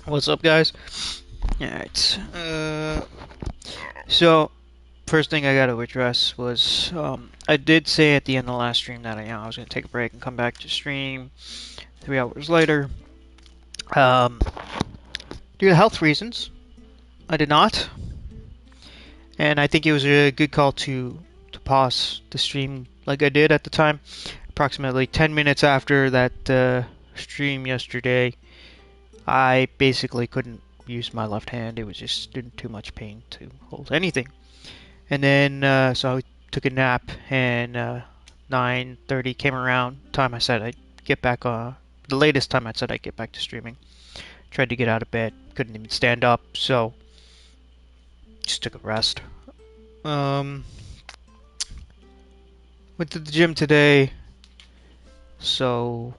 What's up, guys? Alright. So, first thing I gotta address was I did say at the end of the last stream that I was gonna take a break and come back to stream 3 hours later. Due to health reasons, I did not, and I think it was a good call to pause the stream like I did at the time. Approximately 10 minutes after that stream yesterday, I basically couldn't use my left hand. It was just in too much pain to hold anything. And then, so I took a nap, and 9:30 came around. Time I said I'd get back. The latest time I said I'd get back to streaming. Tried to get out of bed, couldn't even stand up, so just took a rest. Went to the gym today, so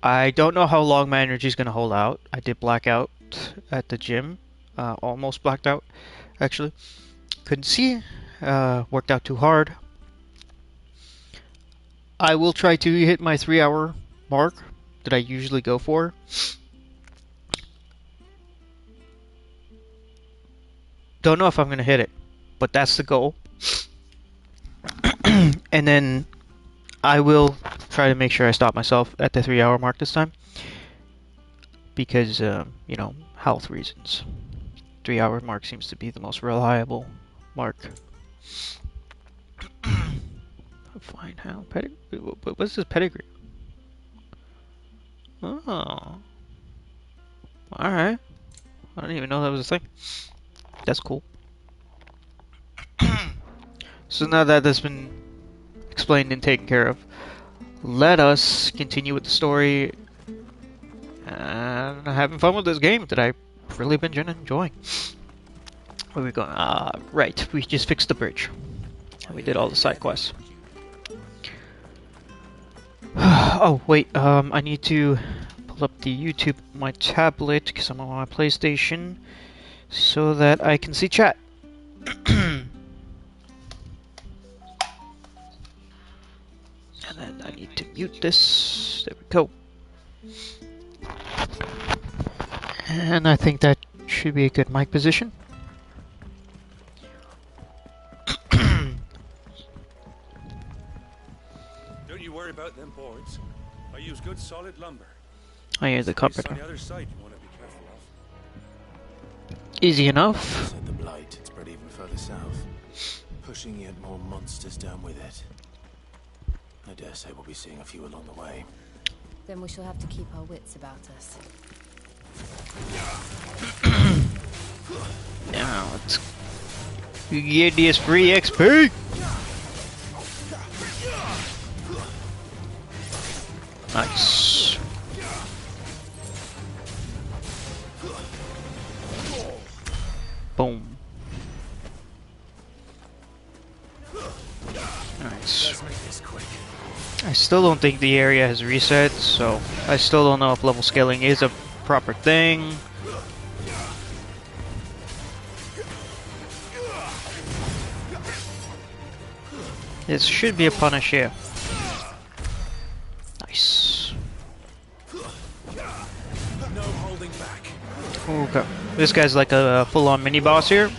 I don't know how long my energy is gonna hold out. I did black out at the gym, almost blacked out, actually. Couldn't see. Worked out too hard. I will try to hit my 3 hour mark that I usually go for. Don't know if I'm gonna hit it, but that's the goal. And then I will try to make sure I stop myself at the 3 hour mark this time. Because, you know, health reasons. 3 hour mark seems to be the most reliable mark. Fine, how? Pedigree? What's this pedigree? Oh. Alright. I didn't even know that was a thing. That's cool. So now that that's been explained and taken care of, let us continue with the story and having fun with this game that I've really been enjoying. Where are we going? Right, we just fixed the bridge. We did all the side quests. Oh, wait, I need to pull up the YouTube on my tablet because I'm on my PlayStation so that I can see chat. And then I need to mute this. There we go. And I think that should be a good mic position. Don't you worry about them boards. I use good solid lumber. I hear the comforter. On the other side you want to be careful of. Easy enough. Said the blight, it's spread even further south, pushing yet more monsters down with it. I dare say we'll be seeing a few along the way. Then we shall have to keep our wits about us. Now let's get this free XP. Nice. Boom. Nice. I still don't think the area has reset, so I still don't know if level scaling is a proper thing. This should be a punish here. Nice. No holding back. Okay. This guy's like a full-on mini-boss here.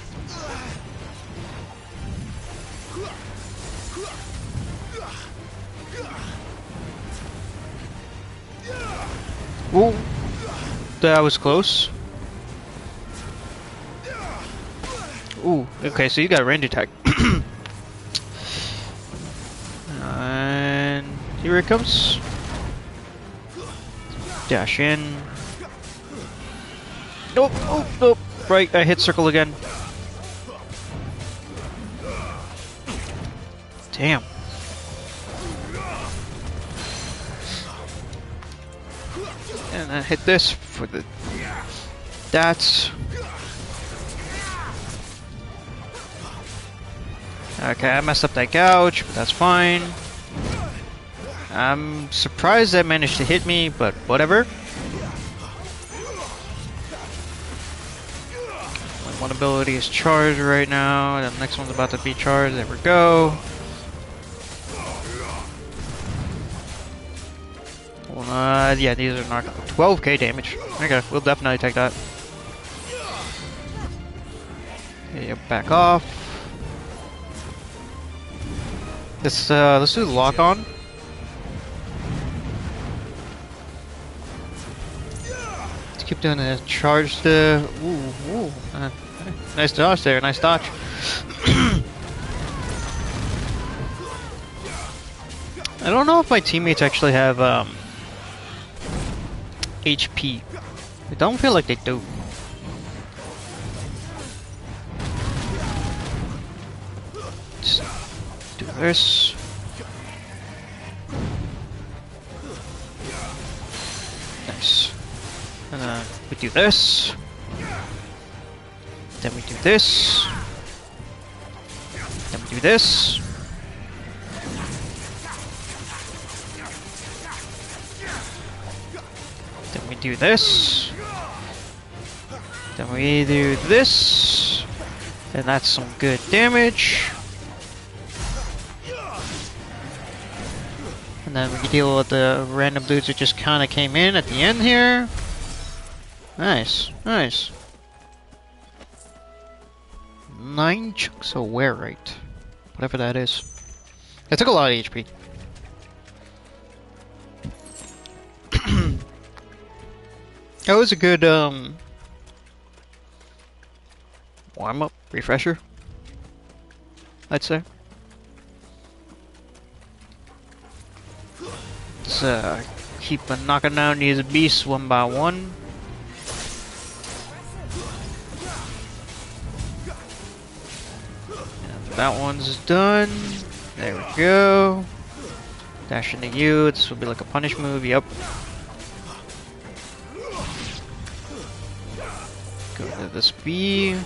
Ooh. That was close. Ooh, okay, so you got a range attack. And here it comes. Dash in. Nope, oh, nope. Right, I hit circle again. Damn. And I hit this for the... That's... Okay, I messed up that gouge, but that's fine. I'm surprised that managed to hit me, but whatever. One ability is charged right now, and the next one's about to be charged. There we go. Yeah, these are not 12k damage. Okay, we'll definitely take that. Okay, back off. Let's do the lock on. Let's keep doing the charge. Nice dodge there. Nice dodge. I don't know if my teammates actually have HP. I don't feel like they do. Just do this. Nice. And then we do this. Then we do this. Then we do this. Then we do this. Then we do this. And that's some good damage. And then we can deal with the random dudes who just kind of came in at the end here. Nice, nice. 9 chunks of wearite. Whatever that is. That took a lot of HP. That was a good warm-up, refresher, I'd say. Let's keep knocking down these beasts one by one. And that one's done. There we go. Dash into you. This will be like a punish move. Yep. Go to this B.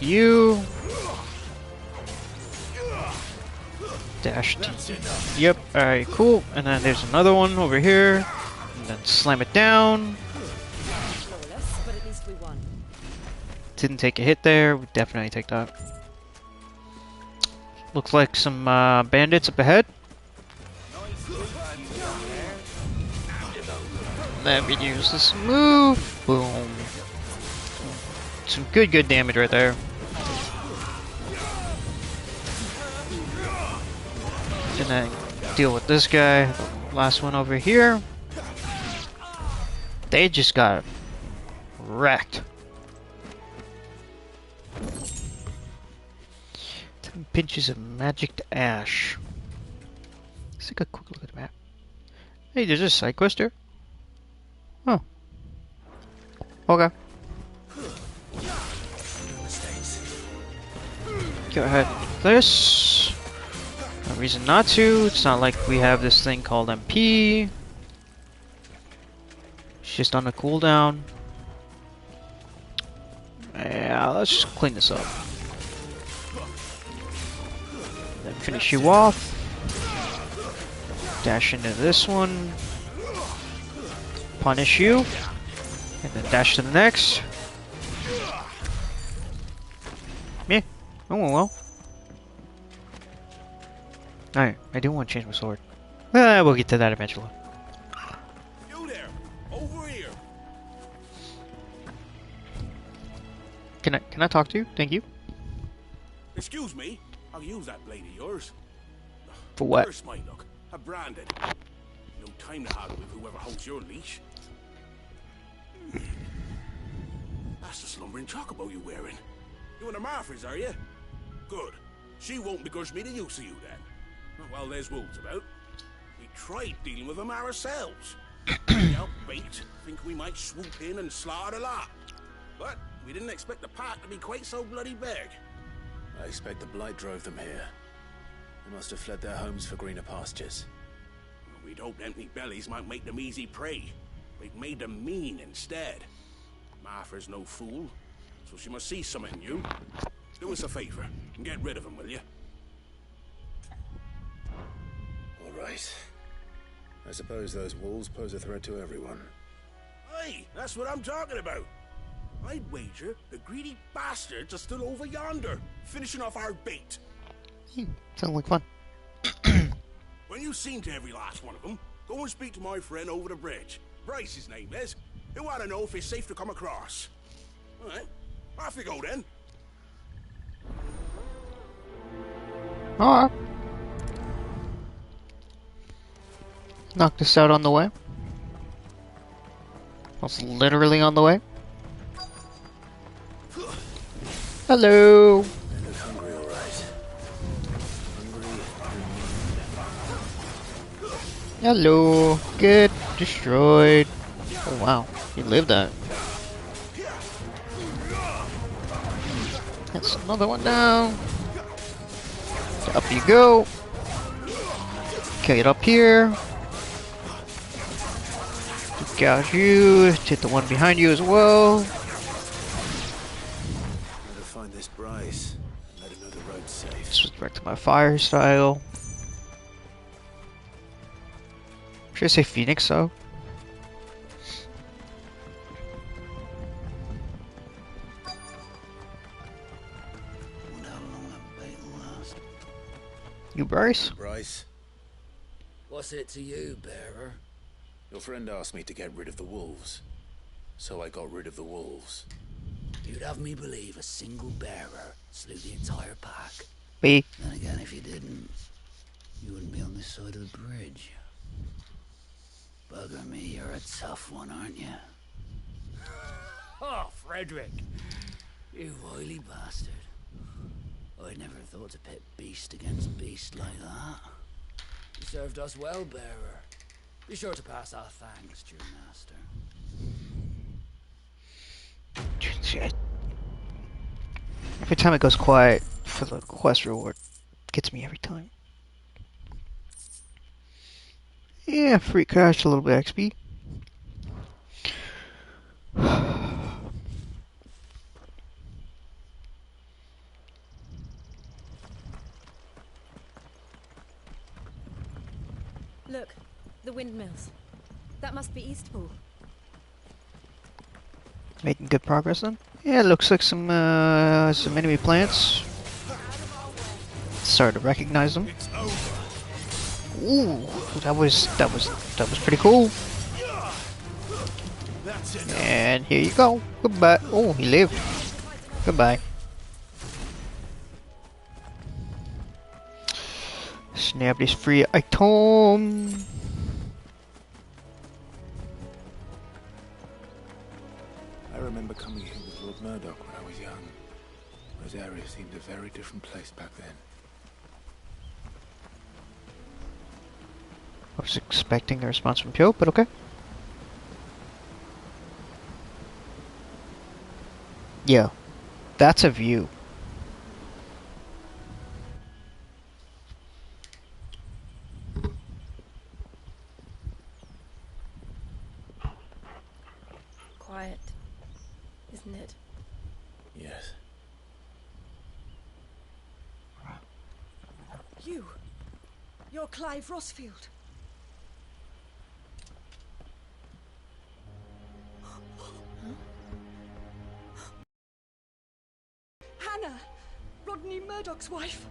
You. Dash to yep, alright, cool. And then there's another one over here. And then slam it down. But at least we won. Didn't take a hit there. We definitely take that. Looks like some bandits up ahead. Let me use this move. Boom. Some good damage right there. And then deal with this guy. The last one over here. They just got wrecked. 10 pinches of magic ash. Let's take a quick look at the map. Hey, there's a side quest here. Oh. Okay. Go ahead with this. No reason not to. It's not like we have this thing called MP. It's just on a cooldown. Yeah, let's just clean this up. Then finish you off. Dash into this one. Punish you. And then dash to the next. Yeah. Oh well. Alright, I do want to change my sword. We'll get to that eventually. You there! Over here! Can I talk to you? Thank you. Excuse me, I'll use that blade of yours. For what? Curse my luck. I'm branded. No time to haggle with whoever holds your leash. That's the slumbering chocobo you're wearing. You and the Marfors, are you? Good. She won't begrudge me the use of you then. Not while there's wolves about. We tried dealing with them ourselves. We outbait, think we might swoop in and slaughter a lot. But we didn't expect the pack to be quite so bloody big. I expect the blight drove them here. They must have fled their homes for greener pastures. We'd hoped empty bellies might make them easy prey. We'd made them mean instead. Martha's no fool, so she must see something in you. Do us a favor and get rid of them, will you? All right. I suppose those wolves pose a threat to everyone. Hey, that's what I'm talking about. I'd wager the greedy bastards are still over yonder, finishing off our bait. Sounds like fun. When you've seen to every last one of them, go and speak to my friend over the bridge. Bryce, his name is. He'll want to know if it's safe to come across. All right, off you go then. Alright. Knock this out on the way. Almost literally on the way. Hello. I look hungry, all right. Hungry. Hello. Get destroyed. Oh wow, you lived that. That's another one down. Up you go. Get up here. Gouge you. Hit the one behind you as well. Better find this Bryce and let him know the road's safe. Switch back to my fire style. Should I say Phoenix though? Wonder how long that bait will last. You Bryce? Bryce, What's it to you, bearer? your friend asked me to get rid of the wolves, so I got rid of the wolves. You'd have me believe a single bearer slew the entire pack. B. Then again, if you didn't, you wouldn't be on this side of the bridge. Bugger me, you're a tough one, aren't you? Oh, Frederick! You wily bastard. I'd never thought to pit beast against beast like that. You served us well, bearer. Be sure to pass our thanks to your master. Every time it goes quiet for the quest reward, gets me every time. Yeah, free cash, a little bit XP. Look, the windmills. That must be Eastpool. Making good progress then. Yeah, it looks like some enemy plants. Started to recognize them. Ooh, that was pretty cool. And here you go. Goodbye. Oh, he lived. Goodbye. Snap this free item. I remember coming here with Lord Murdoch when I was young. Rosaria seemed a very different place back then. I was expecting a response from Joe, but okay. Yeah, that's a view. Quiet, isn't it? Yes. You're Clive Rossfield. Hannah! Rodney Murdoch's wife.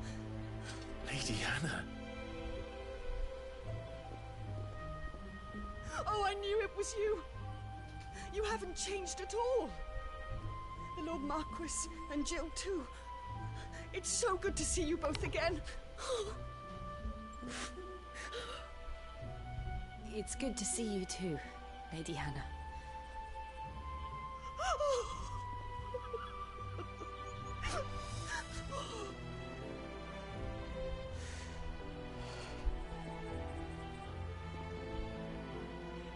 Lady Hannah. Oh, I knew it was you. You haven't changed at all. The Lord Marquis and Jill too. It's so good to see you both again. It's good to see you too, Lady Hannah.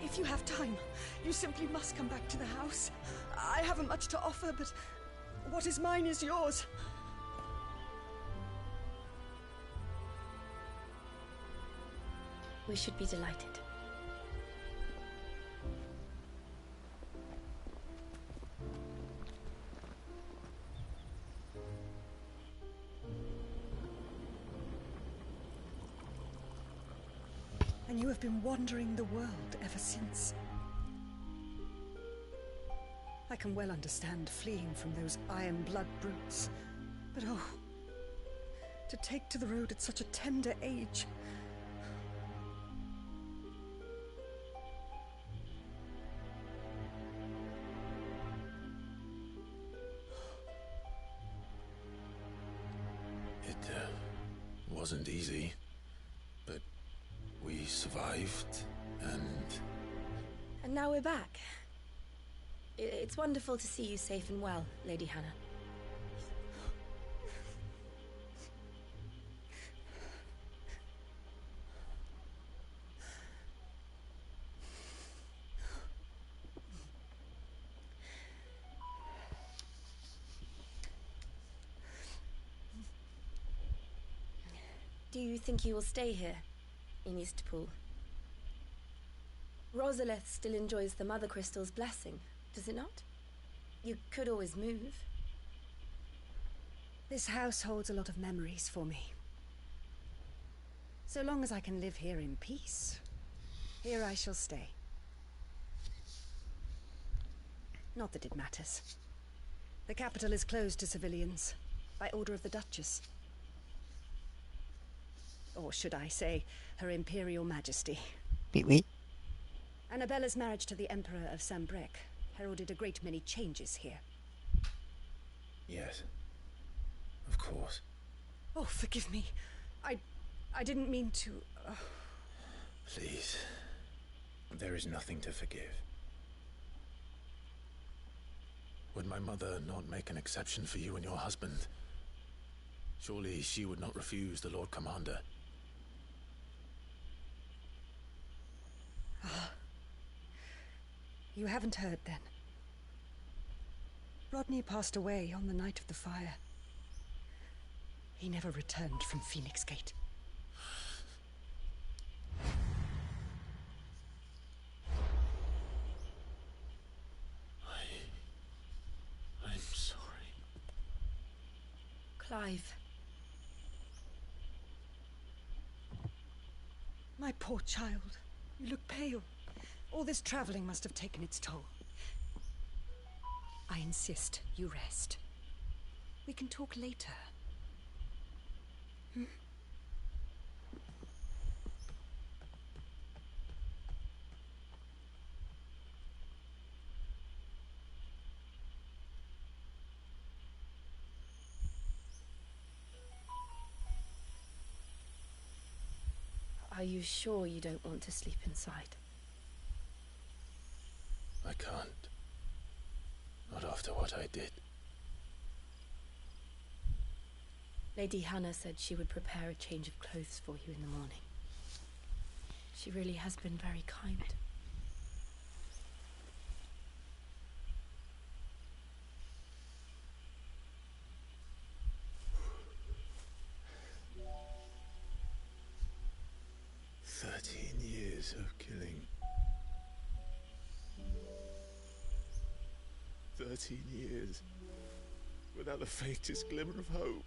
If you have time, you simply must come back to the house. I haven't much to offer, but what is mine is yours. We should be delighted. And you have been wandering the world ever since. I can well understand fleeing from those iron blood brutes, but oh, to take to the road at such a tender age. It wasn't easy, but we survived, and... And now we're back. It's wonderful to see you safe and well, Lady Hannah. Do you think you will stay here, in Eastpool? Rosalith still enjoys the Mother Crystal's blessing, does it not? You could always move. This house holds a lot of memories for me. So long as I can live here in peace, here I shall stay. Not that it matters. The capital is closed to civilians, by order of the Duchess. Or should I say, Her Imperial Majesty. Oui. Annabella's marriage to the Emperor of Sambrec heralded a great many changes here. Yes. Of course. Oh, forgive me. I didn't mean to... Please. There is nothing to forgive. Would my mother not make an exception for you and your husband? Surely she would not refuse the Lord Commander. You haven't heard, then. Rodney passed away on the night of the fire. He never returned from Phoenix Gate. I'm sorry. Clive. My poor child. You look pale. All this traveling must have taken its toll. I insist you rest. We can talk later. Are you sure you don't want to sleep inside? I can't. Not after what I did. Lady Hannah said she would prepare a change of clothes for you in the morning. She really has been very kind. Years of killing. 13 years without the faintest glimmer of hope.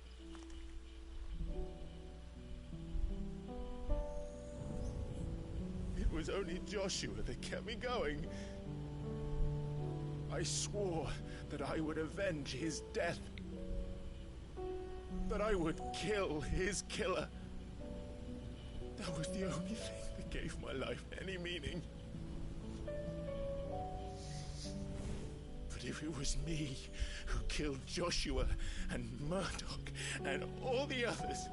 It was only Joshua that kept me going. I swore that I would avenge his death. That I would kill his killer. That was the only thing that gave my life any meaning. But if it was me who killed Joshua and Murdoch and all the others,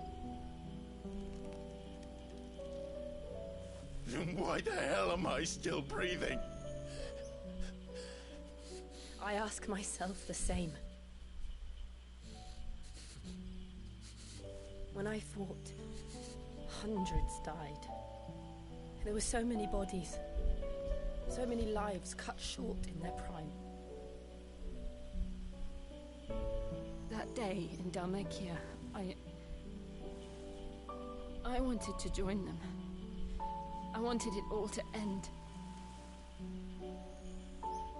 then why the hell am I still breathing? I ask myself the same. When I fought, hundreds died. There were so many bodies, so many lives cut short in their prime. That day in Dalmekia, I wanted to join them. I wanted it all to end.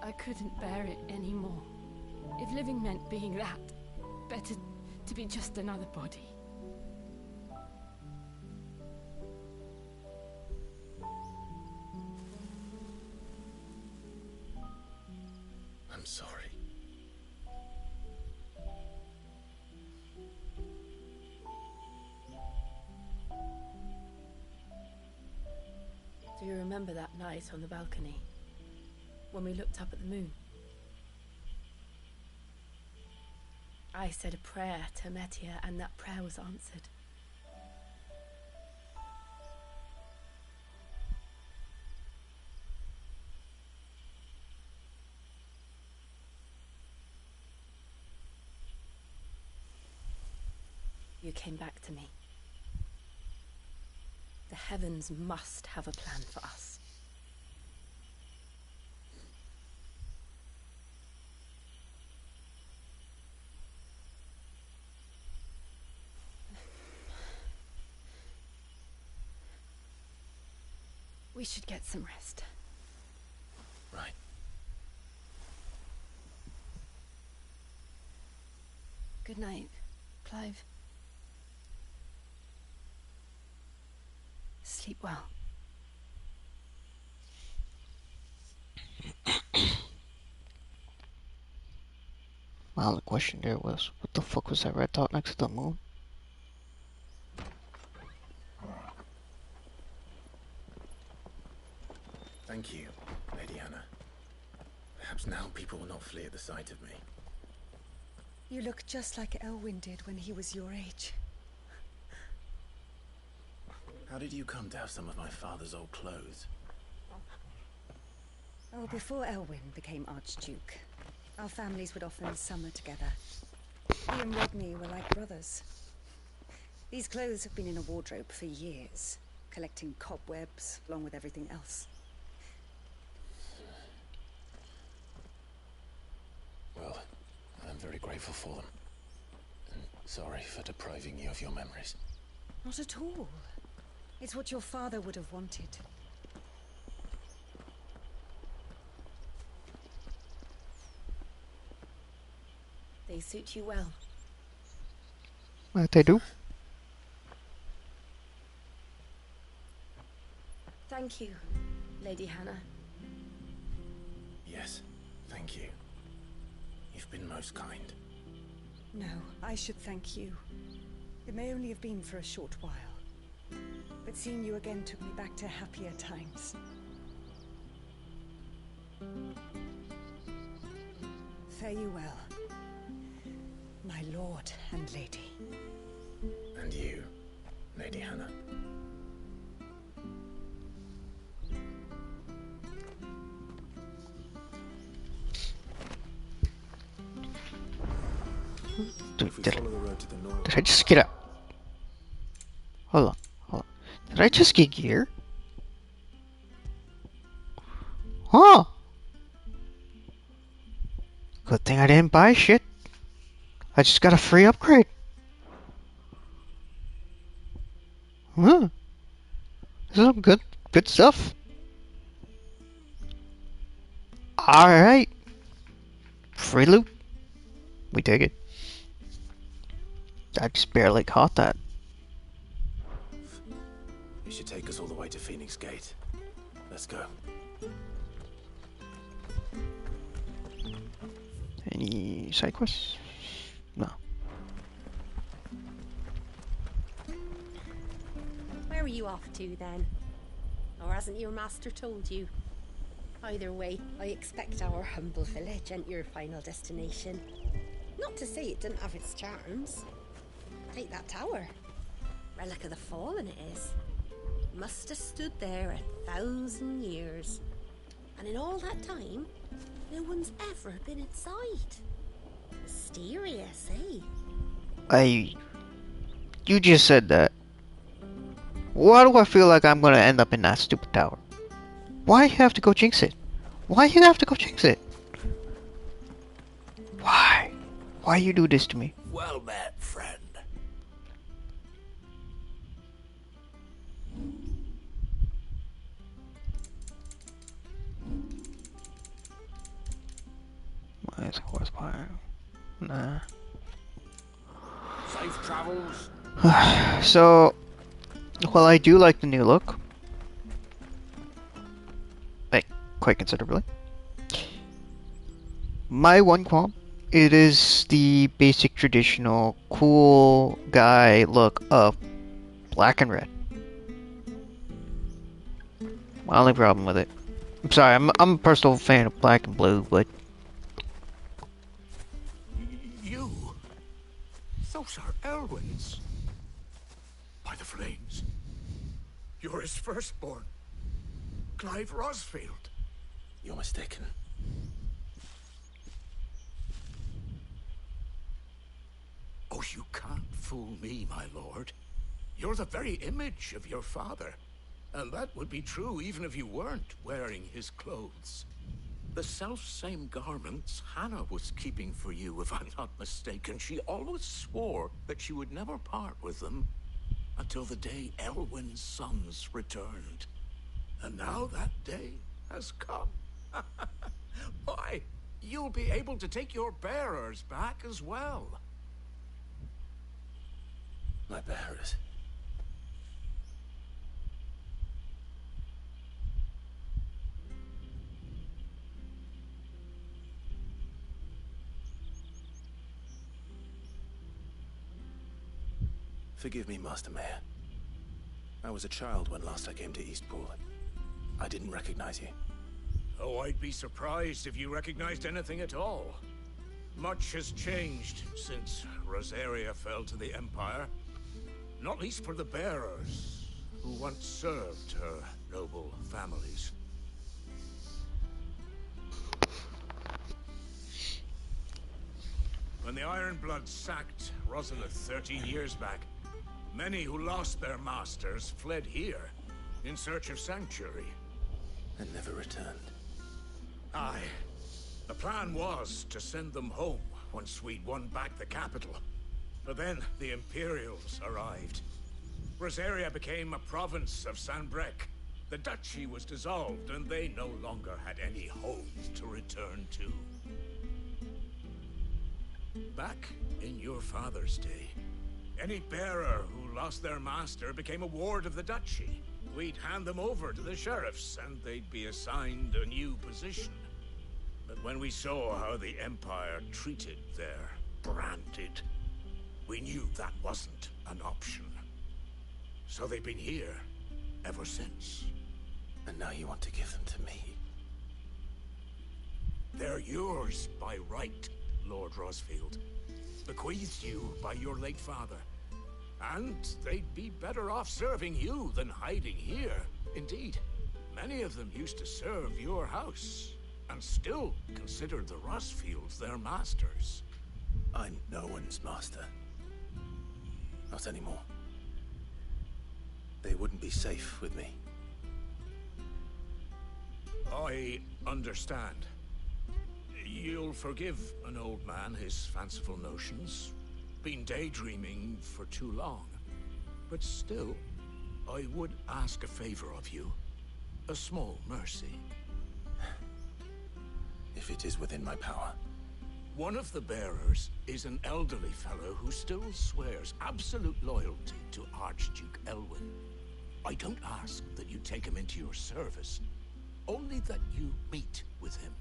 I couldn't bear it anymore. If living meant being that, better to be just another body. I'm sorry. Do you remember that night on the balcony? When we looked up at the moon? I said a prayer to Metia, and that prayer was answered. You came back to me. The heavens must have a plan for us. We should get some rest. Right. Good night, Clive. Sleep well. Well, the question there was, what the fuck was that red dot next to the moon? Thank you, Lady Hannah. Perhaps now people will not flee at the sight of me. You look just like Elwyn did when he was your age. How did you come to have some of my father's old clothes? Oh, before Elwyn became Archduke, our families would often summer together. He and Rodney were like brothers. These clothes have been in a wardrobe for years, collecting cobwebs along with everything else. Well, I'm very grateful for them. And sorry for depriving you of your memories. Not at all. It's what your father would have wanted. They suit you well. They do. Thank you, Lady Hannah. Yes, thank you. You've been most kind. No, I should thank you. It may only have been for a short while, but seeing you again took me back to happier times. Fare you well, my lord and lady. And you, Lady Hannah. Dude, If we did follow the road to the north, I just get out? Hold on. Did I just get gear? Huh. Good thing I didn't buy shit. I just got a free upgrade. Huh. This is some good stuff. Alright. Free loot. We take it. I just barely caught that. it should take us all the way to Phoenix Gate. Let's go. Any side quests? No. Where are you off to then? Or hasn't your master told you? Either way, I expect our humble village ain't your final destination. Not to say it didn't have its charms. Take that tower. Relic of the Fallen it is. Must have stood there 1,000 years. And in all that time, no one's ever been inside. Mysterious, eh? You just said that. Why do I feel like I'm gonna end up in that stupid tower? Why you have to go jinx it? Why you have to go jinx it? Why? Why you do this to me? Well met, friend. Why is horsepower? Nah. Safe travels. So, while I do like the new look, like quite considerably, my one qualm, it is the basic traditional cool guy look of black and red. My only problem with it. I'm sorry, I'm a personal fan of black and blue, but You? Those are Elwyn's. By the flames. You're his firstborn. Clive Rosfield. You're mistaken. Oh, you can't fool me, my lord. You're the very image of your father. And that would be true even if you weren't wearing his clothes. The self-same garments Hannah was keeping for you, if I'm not mistaken. She always swore that she would never part with them until the day Elwyn's sons returned. And now that day has come. Why, you'll be able to take your bearers back as well. My bearers. Forgive me, Master Mayor. I was a child when last I came to Eastpool. I didn't recognize you. Oh, I'd be surprised if you recognized anything at all. Much has changed since Rosaria fell to the Empire. Not least for the bearers, who once served her noble families. When the Ironbloods sacked Rosalith 13 years back, many who lost their masters fled here in search of sanctuary. And never returned. Aye. The plan was to send them home once we'd won back the capital. But then the Imperials arrived. Rosaria became a province of Sanbreque. The duchy was dissolved, and they no longer had any home to return to. Back in your father's day, any bearer who lost their master became a ward of the duchy. We'd hand them over to the sheriffs, and they'd be assigned a new position. But when we saw how the Empire treated their branded, we knew that wasn't an option. So they've been here ever since. And now you want to give them to me? They're yours by right, Lord Rosfield. Bequeathed you by your late father. And they'd be better off serving you than hiding here. Indeed, many of them used to serve your house, and still consider the Rosfields their masters. I'm no one's master. Not anymore. They wouldn't be safe with me. I understand. You'll forgive an old man his fanciful notions. Been daydreaming for too long. But still, I would ask a favor of you. A small mercy. If it is within my power. One of the bearers is an elderly fellow who still swears absolute loyalty to Archduke Elwyn. I don't ask that you take him into your service, only that you meet with him.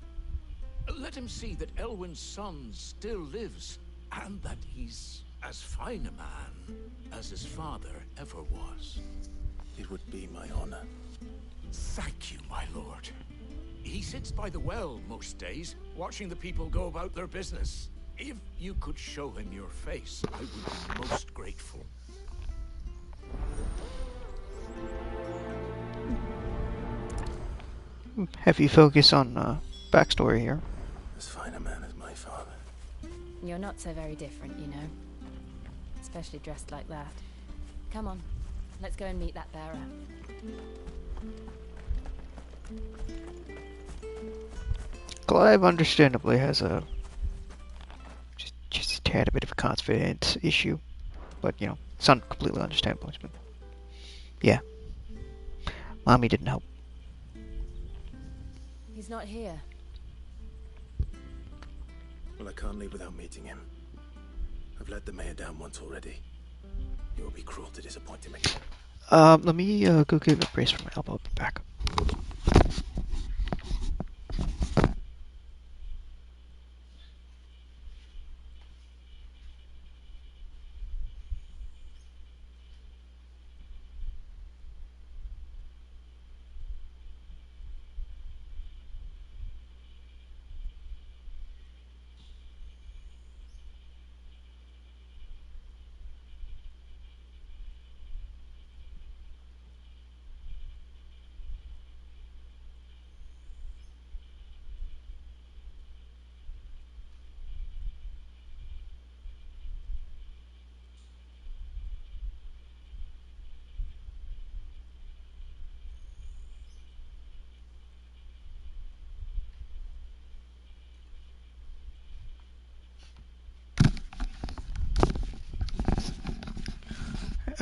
Let him see that Elwyn's son still lives, and that he's as fine a man as his father ever was. It would be my honor. Thank you, my lord. He sits by the well most days, watching the people go about their business. If you could show him your face, I would be most grateful. heavy focus on backstory here. As fine a man as my father. You're not so very different, you know. Especially dressed like that. Come on, let's go and meet that bearer. Clive understandably has a just a tad bit of a confidence issue, but you know, it's not completely understandable. But yeah, Mommy didn't help. He's not here. Well, I can't leave without meeting him. I've let the mayor down once already. It would be cruel to disappoint him again. Let me go give a brace for my elbow. I'll be back.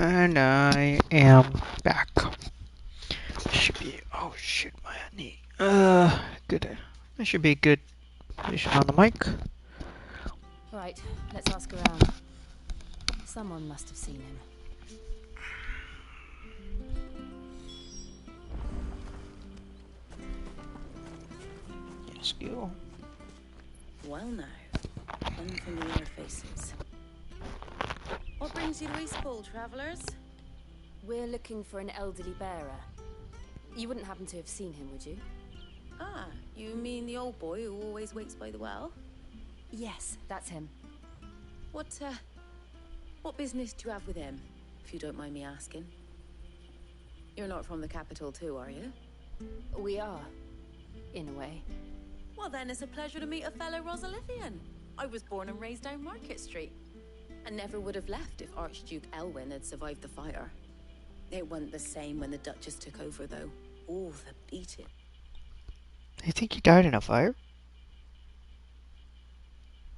And I am back. Should be. Oh shit, my knee. Good. That should be a good position on the mic. Right, let's ask around. Someone must have seen him. Yes, go. Well now, unfamiliar faces. What brings you to Eastpool, travellers? We're looking for an elderly bearer. You wouldn't happen to have seen him, would you? Ah, you mean the old boy who always waits by the well? Yes, that's him. What business do you have with him, if you don't mind me asking? You're not from the capital too, are you? We are, in a way. Well then, it's a pleasure to meet a fellow Rosalithian. I was born and raised down Market Street. And never would have left if Archduke Elwyn had survived the fire. It wasn't the same when the Duchess took over, though. Oh, the beating. I think he died in a fire.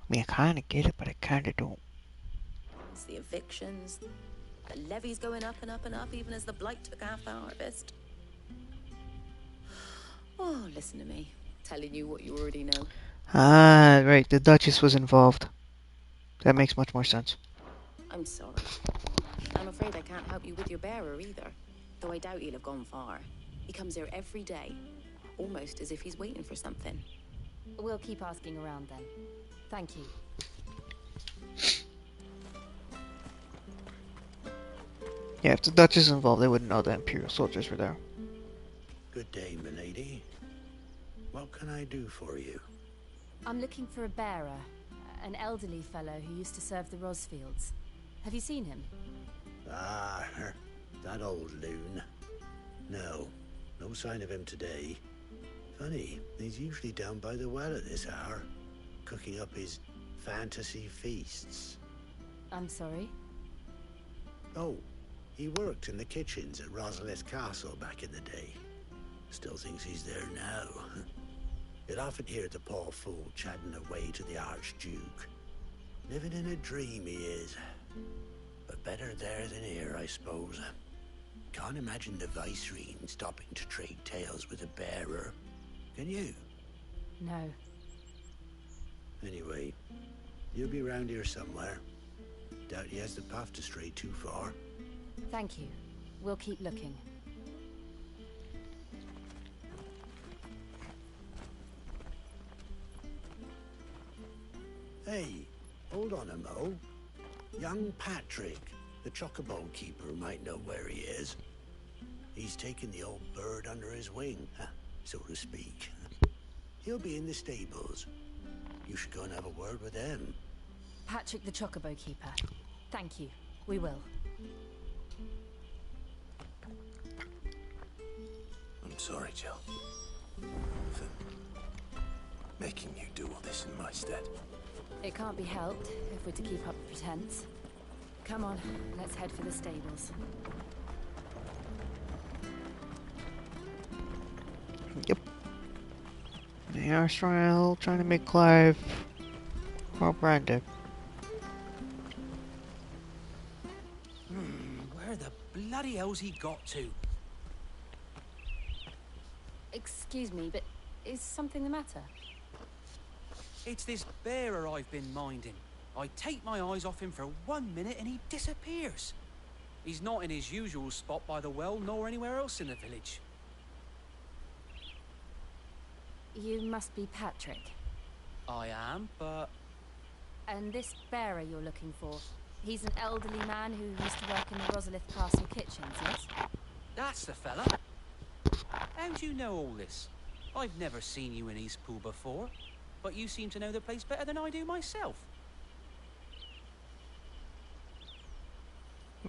I mean, I kind of get it, but I kind of don't. The evictions, the levies going up and up and up, even as the blight took half the harvest. Oh, listen to me, telling you what you already know. Ah, right, the Duchess was involved. That makes much more sense. I'm sorry. I'm afraid I can't help you with your bearer either, though I doubt he'll have gone far. He comes here every day, almost as if he's waiting for something. We'll keep asking around then. Thank you. Yeah, if the Duchess is involved, they wouldn't know the Imperial soldiers were there. Good day, milady. What can I do for you? I'm looking for a bearer, an elderly fellow who used to serve the Rosfields. Have you seen him? Ah, that old loon. No sign of him today. Funny, he's usually down by the well at this hour, cooking up his fantasy feasts. I'm sorry? Oh, he worked in the kitchens at Rosalith Castle back in the day. Still thinks he's there now. You'll often hear the poor fool chatting away to the Archduke. Living in a dream he is. But better there than here, I suppose. Can't imagine the Viceroy stopping to trade tales with a bearer. Can you? No. Anyway, you'll be round here somewhere. Doubt he has the path to stray too far. Thank you. We'll keep looking. Hey, hold on a mo. Young Patrick, the chocobo keeper, might know where he is. He's taken the old bird under his wing, so to speak. He'll be in the stables. You should go and have a word with him. Patrick the Chocobo Keeper. Thank you. We will. I'm sorry, Jill. For making you do all this in my stead. It can't be helped if we're to keep up the pretense. Come on, let's head for the stables. Yep. They are trying to make Clive more branded. Where the bloody hell's he got to? Excuse me, but is something the matter? It's this bearer I've been minding. I take my eyes off him for 1 minute and he disappears. He's not in his usual spot by the well, nor anywhere else in the village. You must be Patrick. I am, but... And this bearer you're looking for, he's an elderly man who used to work in the Rosalith Castle kitchens, yes? That's the fella. How do you know all this? I've never seen you in Eastpool before, but you seem to know the place better than I do myself.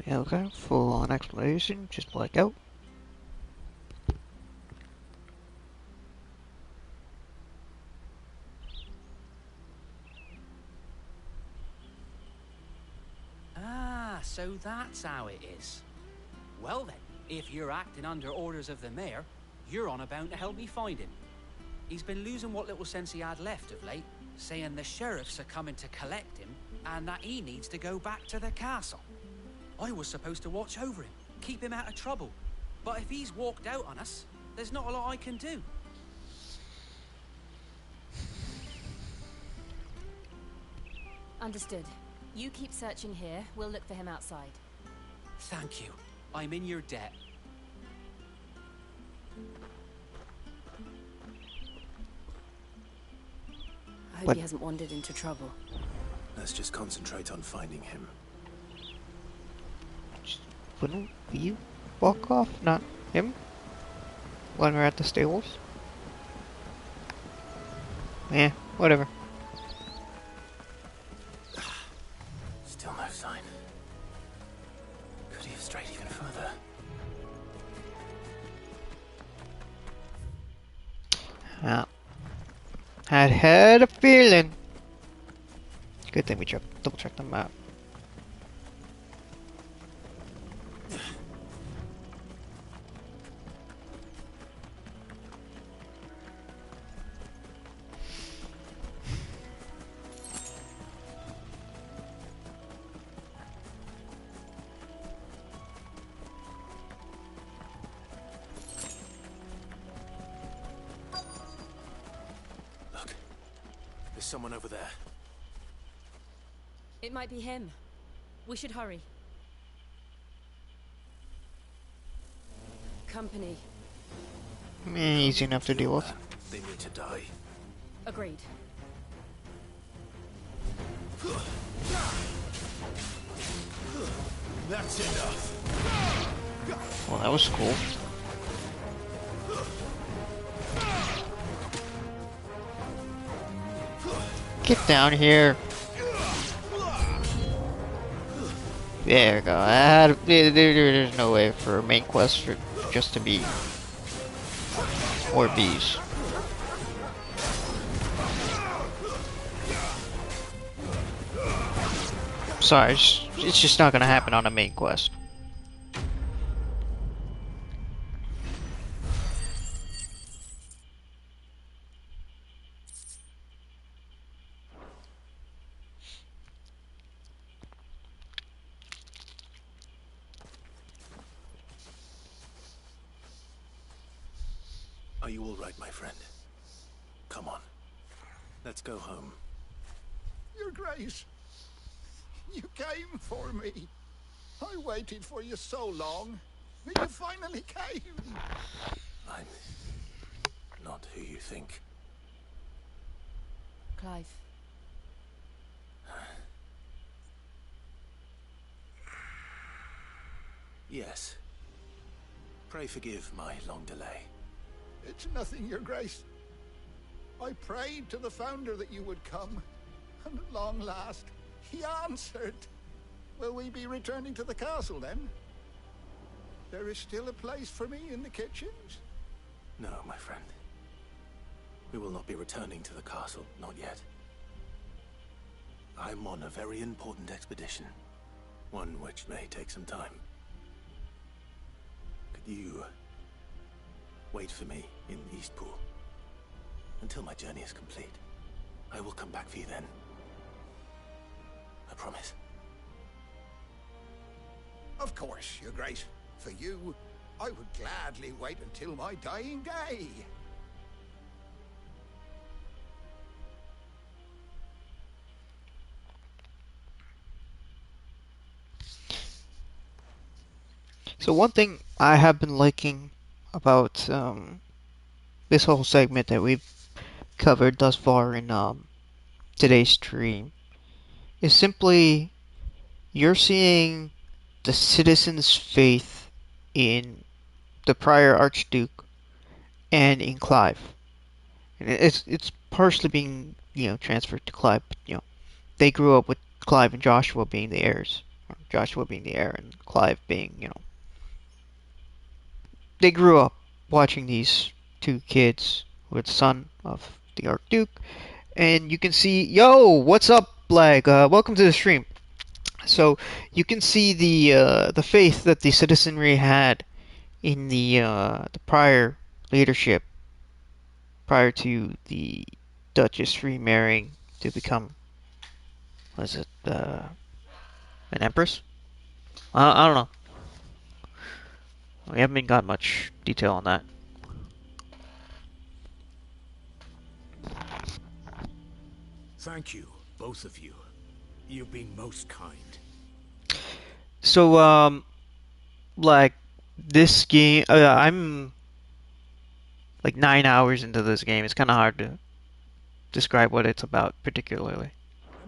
Yeah, okay, full on explanation, just black out. Ah, so that's how it is. Well then, if you're acting under orders of the mayor, you're on about to help me find him. He's been losing what little sense he had left of late, saying the sheriffs are coming to collect him, and that he needs to go back to the castle. I was supposed to watch over him, keep him out of trouble. But if he's walked out on us, there's not a lot I can do. Understood. You keep searching here. We'll look for him outside. Thank you. I'm in your debt. I hope What? he hasn't wandered into trouble. Let's just concentrate on finding him. Wouldn't you walk off, not him? When we're at the stables? Yeah, whatever. Still no sign. Could he have strayed even further? Had a feeling. Good thing we double checked the map. Look, there's someone over there. It might be him. We should hurry. Company. Easy enough to deal with. They need to die. Agreed. That's enough. Well, that was cool. Get down here. There we go. There's no way for a main quest for just to be more bees. Sorry, it's just not gonna happen on a main quest. Are you all right, my friend? Come on. Let's go home. Your Grace, you came for me. I waited for you so long, but you finally came. I'm not who you think. Clive. Yes. Pray forgive my long delay. It's nothing, Your Grace. I prayed to the Founder that you would come, and at long last, he answered. Will we be returning to the castle, then? There is still a place for me in the kitchens? No, my friend. We will not be returning to the castle, not yet. I'm on a very important expedition. One which may take some time. Could you wait for me in Eastpool until my journey is complete? I will come back for you then. I promise. Of course, Your Grace. For you, I would gladly wait until my dying day. So one thing I have been liking about this whole segment that we've covered thus far in today's stream is simply you're seeing the citizens' faith in the prior Archduke and in Clive. And it's partially being transferred to Clive, but they grew up with Clive and Joshua being the heirs, or Joshua being the heir, and Clive being they grew up watching these two kids who are the son of the Archduke, and you can see, yo, what's up, Blag? Welcome to the stream. So you can see the faith that the citizenry had in the prior leadership, prior to the Duchess remarrying to become, was it an empress? I don't know. We haven't got much detail on that. Thank you, both of you. You've been most kind. So, like this game, I'm like 9 hours into this game. It's kind of hard to describe what it's about particularly.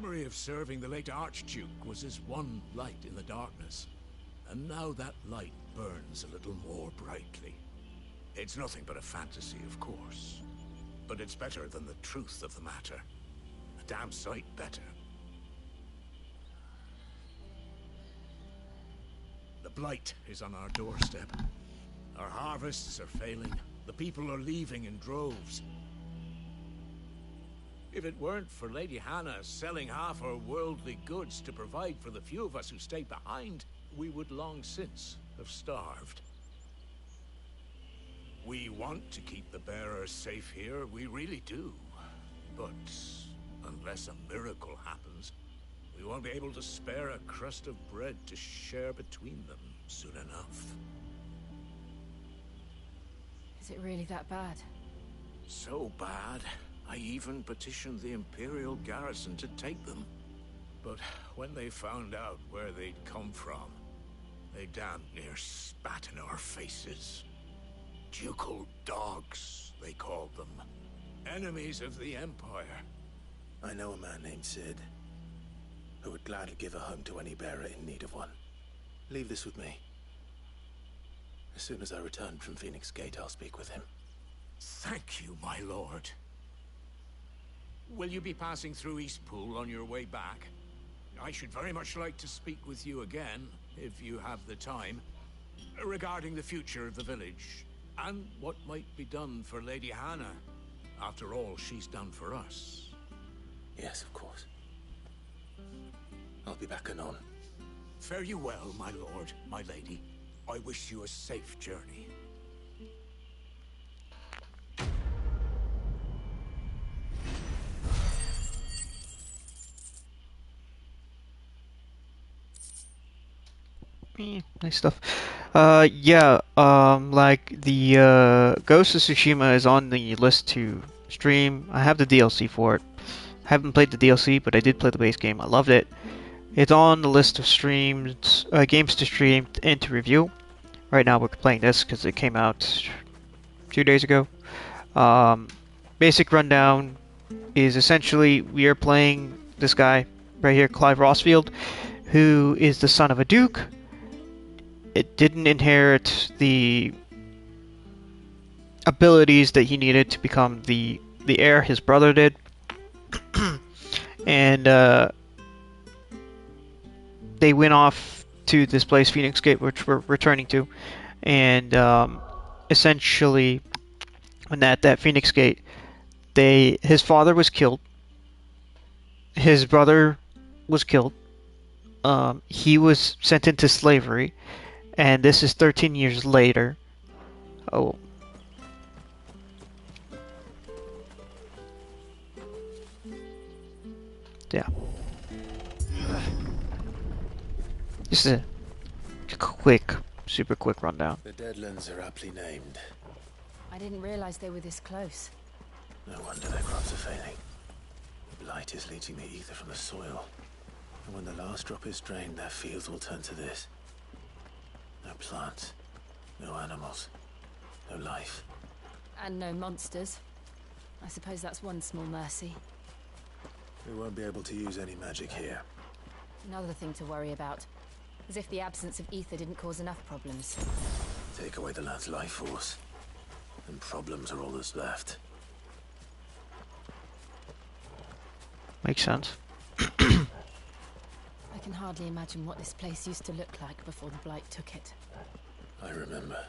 Memory of serving the late Archduke was as one light in the darkness. And now that light burns a little more brightly. It's nothing but a fantasy, of course. But it's better than the truth of the matter. A damn sight better. The blight is on our doorstep. Our harvests are failing. The people are leaving in droves. If it weren't for Lady Hannah selling half her worldly goods to provide for the few of us who stayed behind, we would long since have starved. We want to keep the bearers safe here, we really do. But unless a miracle happens, we won't be able to spare a crust of bread to share between them soon enough. Is it really that bad? So bad, I even petitioned the Imperial garrison to take them. But when they found out where they'd come from, they damn near spat in our faces. Ducal dogs, they called them. Enemies of the Empire. I know a man named Sid, who would gladly give a home to any bearer in need of one. Leave this with me. As soon as I return from Phoenix Gate, I'll speak with him. Thank you, my lord. Will you be passing through Eastpool on your way back? I should very much like to speak with you again, if you have the time, regarding the future of the village, and what might be done for Lady Hannah. After all she's done for us. Yes, of course. I'll be back anon. Fare you well, my lord, my lady. I wish you a safe journey. Nice stuff. Yeah, like the Ghost of Tsushima is on the list to stream. I have the DLC for it. I haven't played the DLC, but I did play the base game. I loved it. It's on the list of streams, games to stream and to review. Right now we're playing this because it came out 2 days ago. Basic rundown is essentially we are playing this guy right here, Clive Rossfield, who is the son of a duke. It didn't inherit the abilities that he needed to become the heir. His brother did, and they went off to this place, Phoenix Gate, which we're returning to, and essentially, when that Phoenix Gate, his father was killed, his brother was killed, he was sent into slavery. And this is 13 years later. Oh. Yeah. This is a quick, super quick rundown. The Deadlands are aptly named. I didn't realize they were this close. No wonder their crops are failing. The blight is leaching the ether from the soil. And when the last drop is drained, their fields will turn to this. No plants, no animals, no life. And no monsters. I suppose that's one small mercy. We won't be able to use any magic here. Another thing to worry about. As if the absence of ether didn't cause enough problems. Take away the lad's life force, and problems are all that's left. Makes sense. I can hardly imagine what this place used to look like before the blight took it. I remember.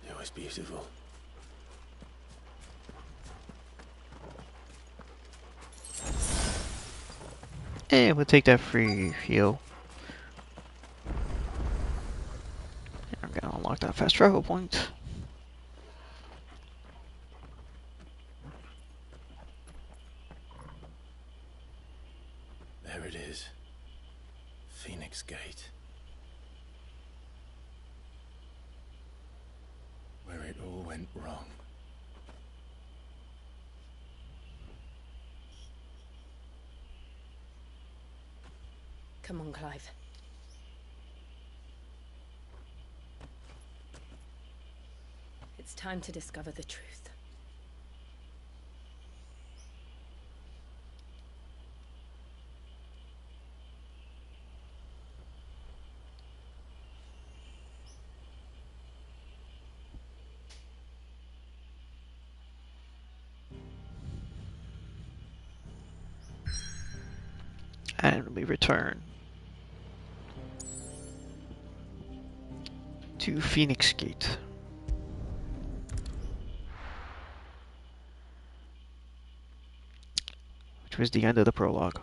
It was beautiful. And we'll take that free heal. I'm gonna unlock that fast travel point. There it is. Phoenix Gate. went wrong. Come on, Clive. It's time to discover the truth. And we return to Phoenix Gate. Which was the end of the prologue.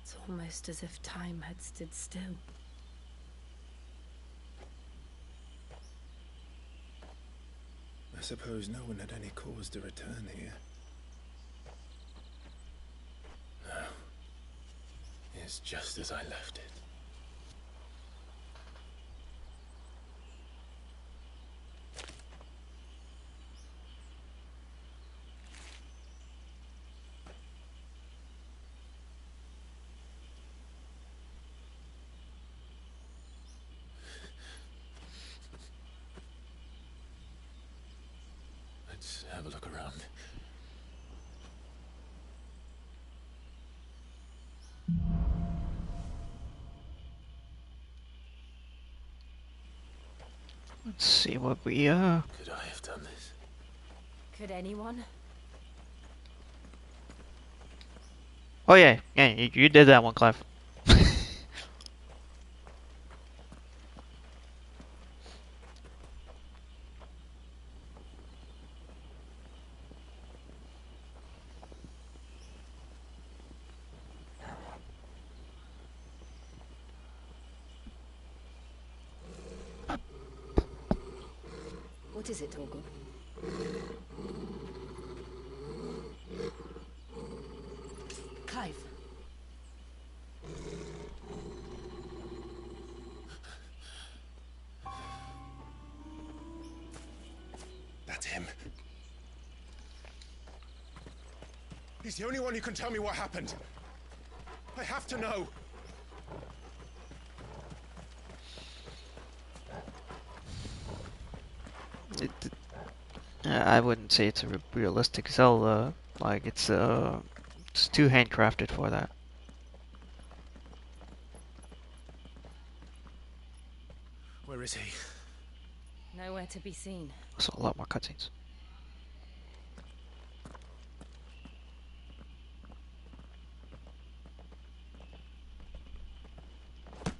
It's almost as if time had stood still. I suppose no one had any cause to return here. No. It's just as I left it. Let's have a look around. Let's see what we Could I have done this? Could anyone? Oh yeah, you did that one, Clive. What is it, Torgal? Clive. That's him. He's the only one who can tell me what happened. I have to know. I wouldn't say it's a realistic Zelda. Like it's too handcrafted for that. Where is he? Nowhere to be seen. Also, a lot more cutscenes.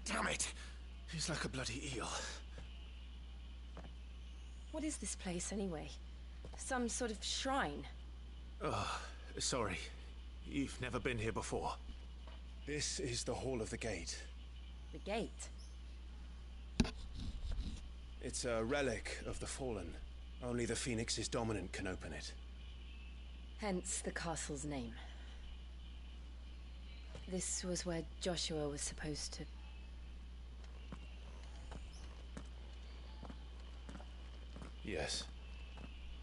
Damn it! He's like a bloody eel. What is this place, anyway? Some sort of shrine? Oh, sorry. You've never been here before. This is the Hall of the Gate. The gate? It's a relic of the Fallen. Only the Phoenix's dominant can open it. Hence the castle's name. This was where Joshua was supposed to... Yes.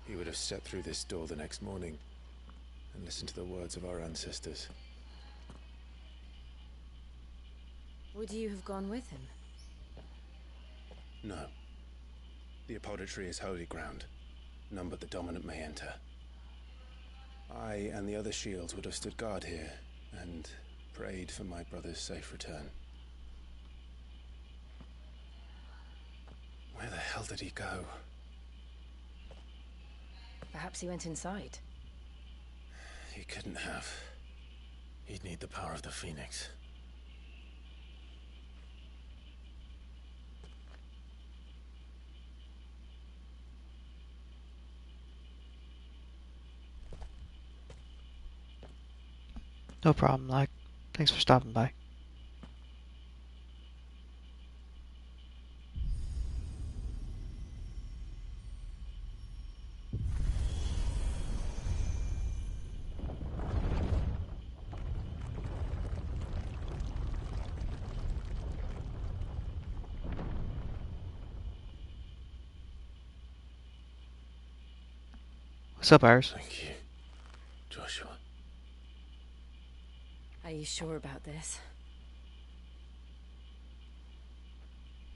He would have stepped through this door the next morning and listened to the words of our ancestors. Would you have gone with him? No. The apodatory is holy ground. None but the dominant may enter. I and the other shields would have stood guard here and prayed for my brother's safe return. Where the hell did he go? Perhaps he went inside. He couldn't have. He'd need the power of the Phoenix. No problem, like. Thanks for stopping by. What's up, Iris? Thank you, Joshua. Are you sure about this?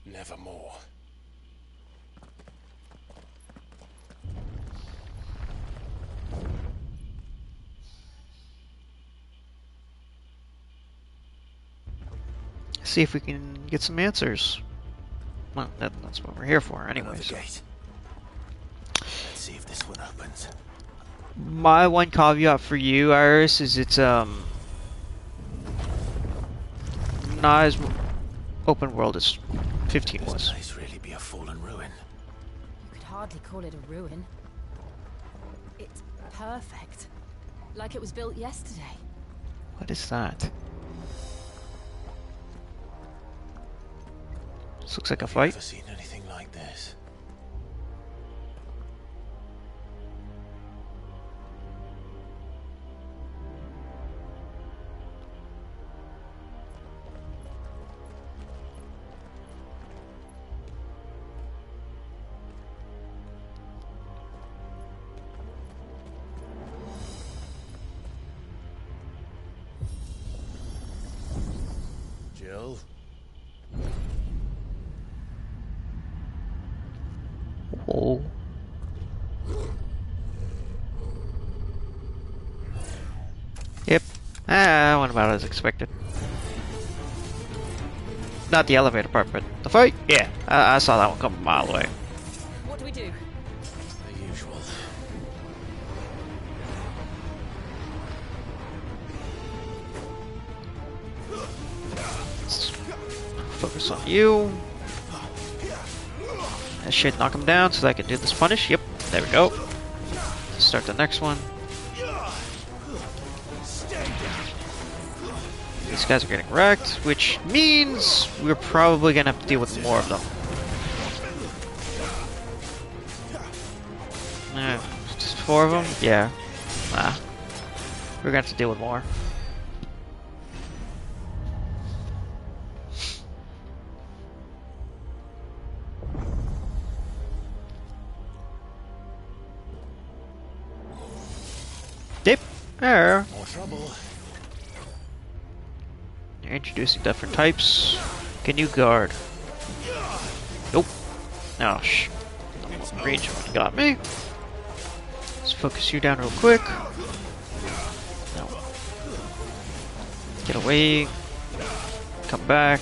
Nevermore. See if we can get some answers. Well, that's what we're here for, anyway. Another So. gate. Let's see if this one opens. My one caveat for you, Iris, is it's not as open world as 15 This was. place really be a fallen ruin. You could hardly call it a ruin. It's perfect. Like it was built yesterday. What is that? This looks like a Have you fight. ever seen anything like this? Jill? Oh. Yep. That went about as expected. Not the elevator part, but the fight? Yeah. I saw that one come a mile away. What do we do? The usual. Let's focus on you. That should knock him down so that I can do this punish. Yep. There we go. Start the next one. These guys are getting wrecked, which means we're probably gonna have to deal with more of them. Just 4 of them? Yeah. Nah. We're gonna have to deal with more. Yep. There. More trouble. You're introducing different types. Can you guard? Nope. Oh, range one got me. Let's focus you down real quick. No. Get away. Come back.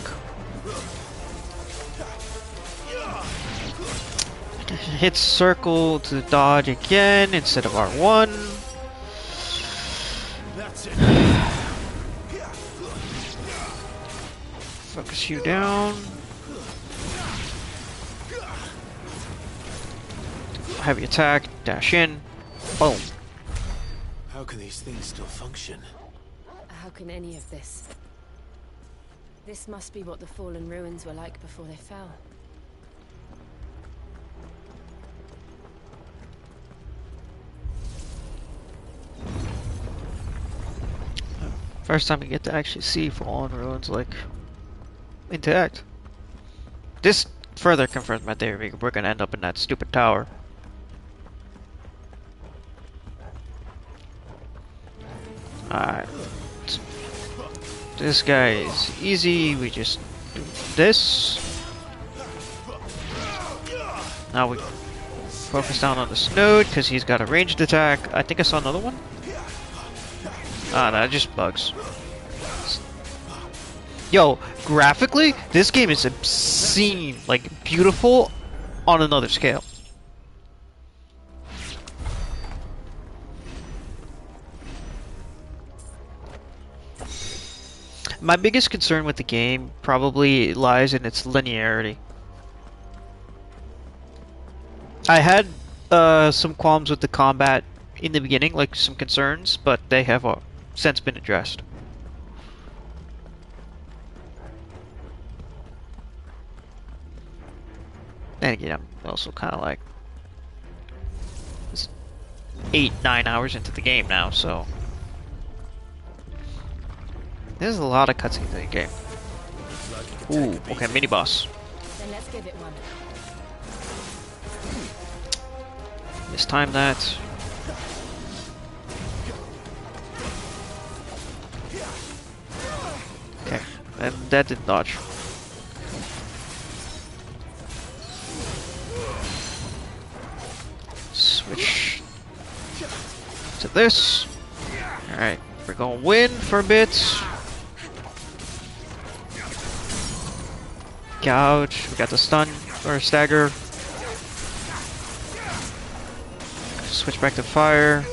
Hit circle to dodge again instead of R1. That's it. Focus you down. Heavy attack, dash in, boom. How can these things still function? How can any of this? This must be what the fallen ruins were like before they fell. First time we get to actually see fallen ruins like intact. This further confirms my theory. We're gonna end up in that stupid tower. Alright. This guy is easy. We just do this. Now we focus down on this node because he's got a ranged attack. I think I saw another one. Ah, no, just bugs. Yo, graphically, this game is obscene, like beautiful on another scale. My biggest concern with the game probably lies in its linearity. I had some qualms with the combat in the beginning, like some concerns, but they have since been addressed. Then again, I'm also kind of like 8-9 hours into the game now, so there's a lot of cutscenes in the game. Ooh, okay, mini boss. Then let's give it one. Mistime that. Okay, and that did dodge. Switch to this. Alright, we're gonna win for a bit. Gouge, we got the stun or stagger. Switch back to fire.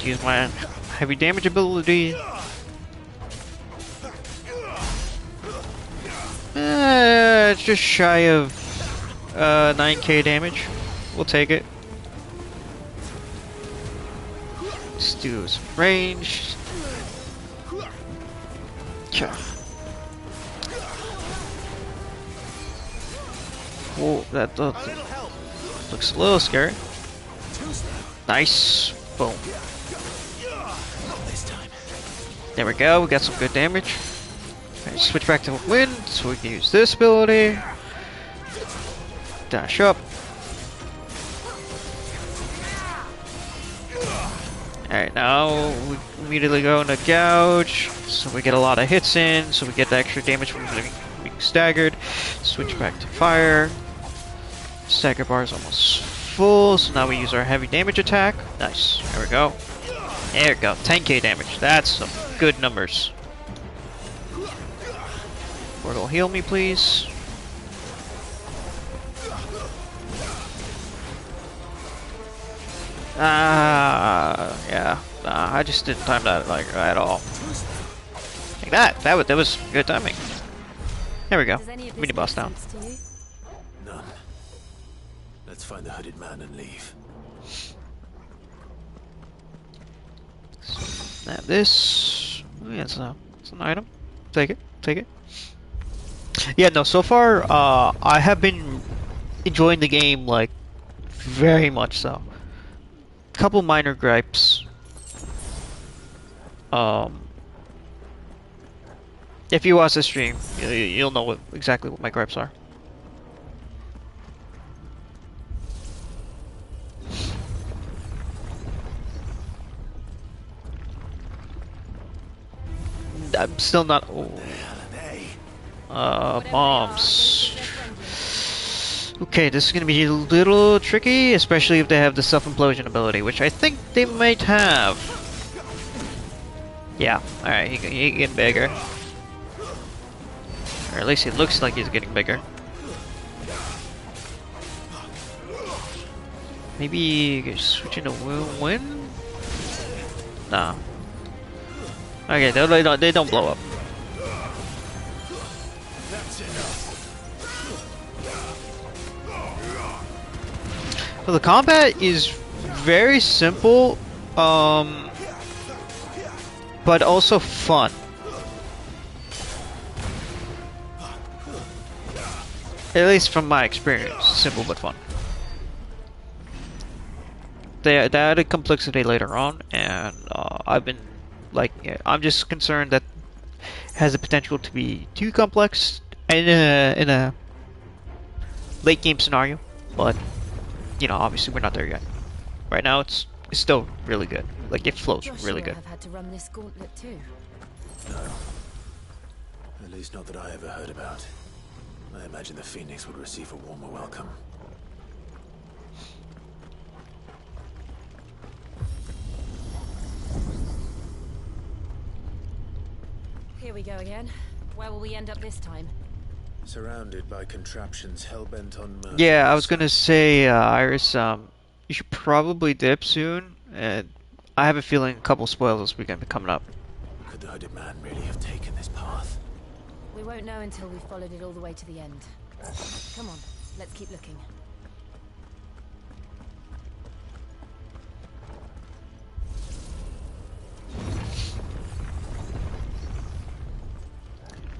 Use my heavy damage ability. It's just shy of 9k damage. We'll take it. Let's do some range. Whoa, that looks a little scary. Nice. Boom. There we go, we got some good damage. Right, switch back to wind so we can use this ability. Dash up. Alright, now we immediately go into gouge, so we get a lot of hits in, so we get the extra damage from being staggered. Switch back to fire. Stagger bar is almost full, so now we use our heavy damage attack. Nice. There we go. There we go. 10k damage. That's some good numbers. Portal, heal me, please. Yeah. I just didn't time that like at all. Like that. That was good timing. There we go. Mini boss down. None. Let's find the hooded man and leave. Now this. Yeah, it's an item. Take it. Take it. Yeah. No. So far, I have been enjoying the game like very much so. Couple minor gripes. If you watch the stream, you'll know exactly what my gripes are. I'm still not. Bombs. Okay, this is gonna be a little tricky, especially if they have the self-implosion ability, which I think they might have. Yeah, alright, he getting bigger. Or at least it looks like he's getting bigger. Maybe switching to wind? Nah. Okay, they don't blow up. So the combat is very simple, but also fun. At least from my experience, simple but fun. They added complexity later on, and I've been like, I'm just concerned that it has the potential to be too complex in a late game scenario, but. You know, obviously we're not there yet. Right now, it's still really good. Like it flows really good. Have had to run this gauntlet too. No, at least not that I ever heard about. I imagine the Phoenix would receive a warmer welcome. Here we go again. Where will we end up this time? Surrounded by contraptions hell-bent on murder. Yeah, I was gonna say, Iris, you should probably dip soon, and I have a feeling a couple spoils this weekend be coming up. Could the hooded man really have taken this path? We won't know until we've followed it all the way to the end. Come on, let's keep looking.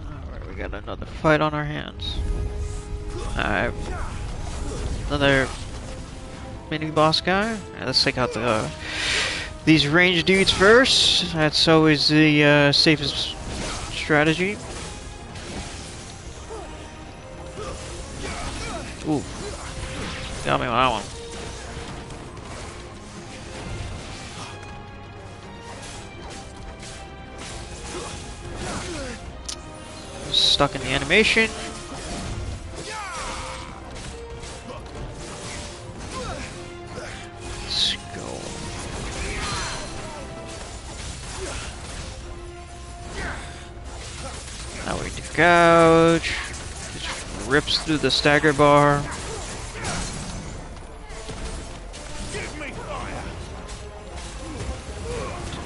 Alright, we got another fight on our hands. Another mini boss guy. Alright, let's take out these ranged dudes first. That's always the safest strategy. Ooh, got me on that one. Stuck in the animation. Let's go. Now we gouge. Just rips through the stagger bar.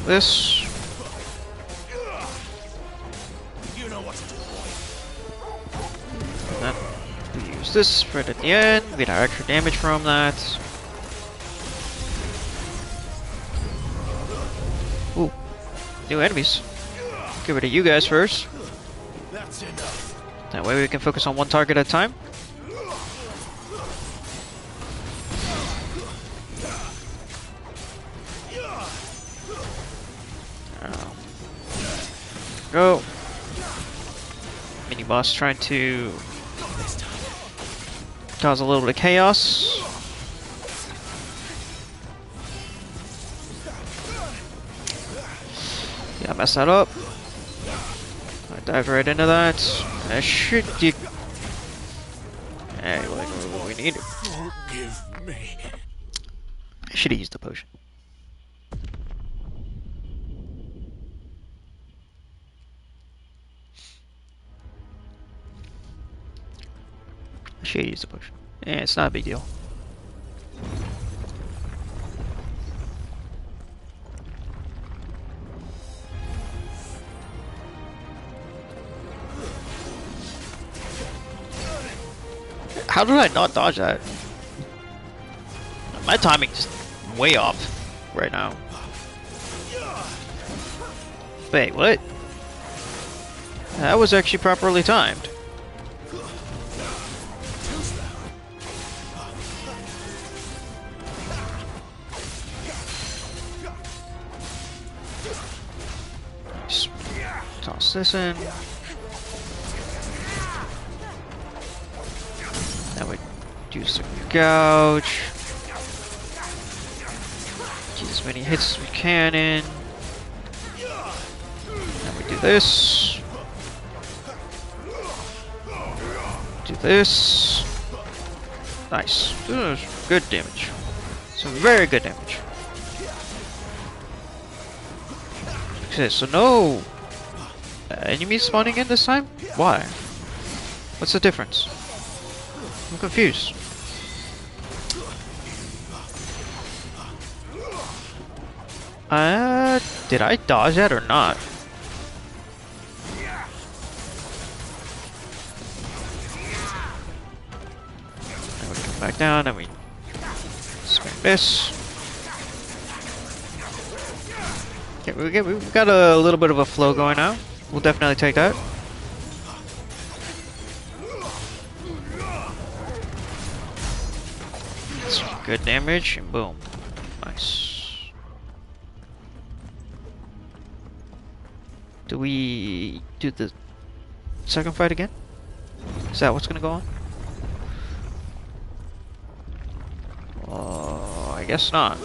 This. Use this right at the end. We get our extra damage from that. Ooh, new enemies. Get rid of you guys first. That way we can focus on one target at a time. Go. Mini boss trying to cause a little bit of chaos. Yeah, I messed that up. I dived right into that. I should do. Hey, what we need. Forgive me. I should have used the potion. I should use the potion. Yeah, it's not a big deal. How did I not dodge that? My timing is way off right now. Wait, what? That was actually properly timed. Just toss this in. Now we use the gouge. Get as many hits as we can in. Then we do this. Do this. Nice. Good damage. Some very good damage. Okay, so no enemies spawning in this time? Why? What's the difference? I'm confused. Did I dodge that or not? Now we come back down and we spam this. Okay, we've got a little bit of a flow going now. We'll definitely take that. Some good damage and boom. Nice. Do we do the second fight again? Is that what's gonna go on? I guess not.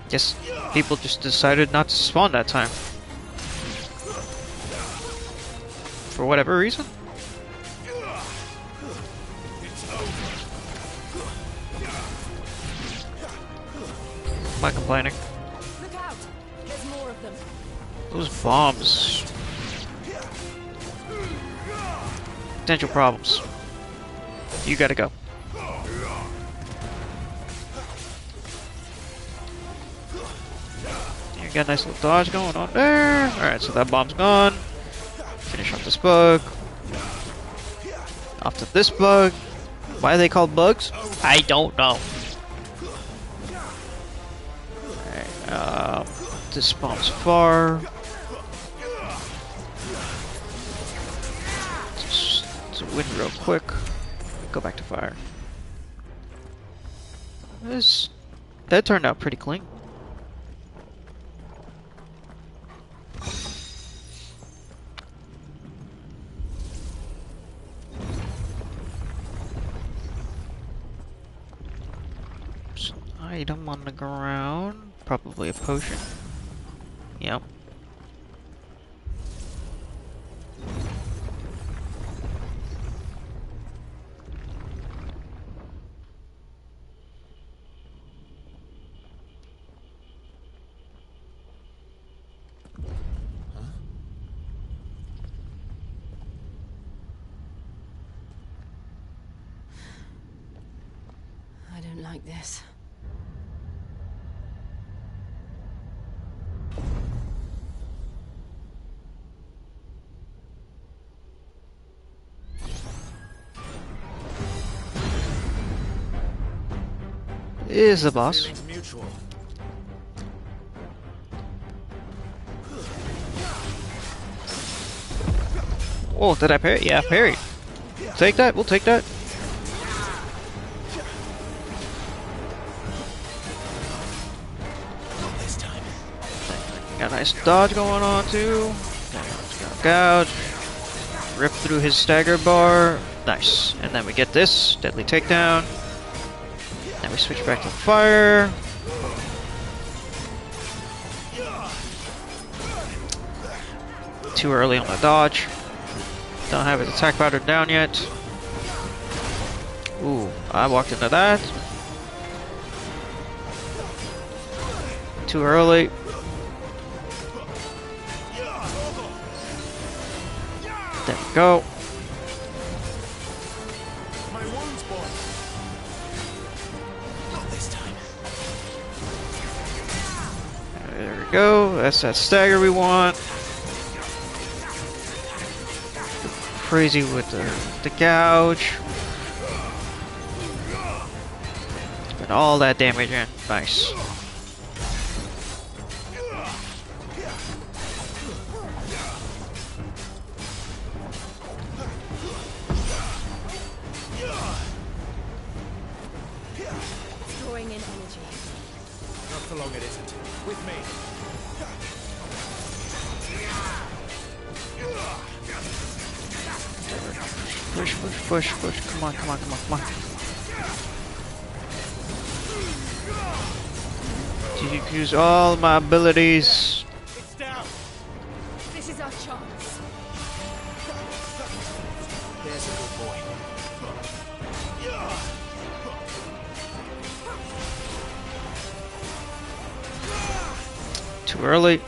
Guess people just decided not to spawn that time. For whatever reason. Am I complaining? Look out! There's more of them. Those bombs. Potential problems. You gotta go. You got a nice little dodge going on there. Alright, so that bomb's gone. Finish off this bug. Off to this bug. Why are they called bugs? I don't know. Alright, this bomb's far. So wind real quick. Go back to fire. That turned out pretty clean. Item on the ground. Probably a potion. Yep. I don't like this. Is the boss. Oh, did I parry? Yeah, parry. Take that, we'll take that. Got a nice dodge going on too. Gouge. Rip through his stagger bar. Nice. And then we get this deadly takedown. Then we switch back to fire. Too early on the dodge. Don't have his attack pattern down yet. Ooh, I walked into that. Too early. There we go. There we go. That's that stagger we want. Crazy with the gouge. Put all that damage in. Nice. Drawing in energy. Not for long it isn't. With me. Push, push, push, push. Come on, come on, come on, come on. Did you use all my abilities? It's down. This is our chance. There's a good boy. Too early.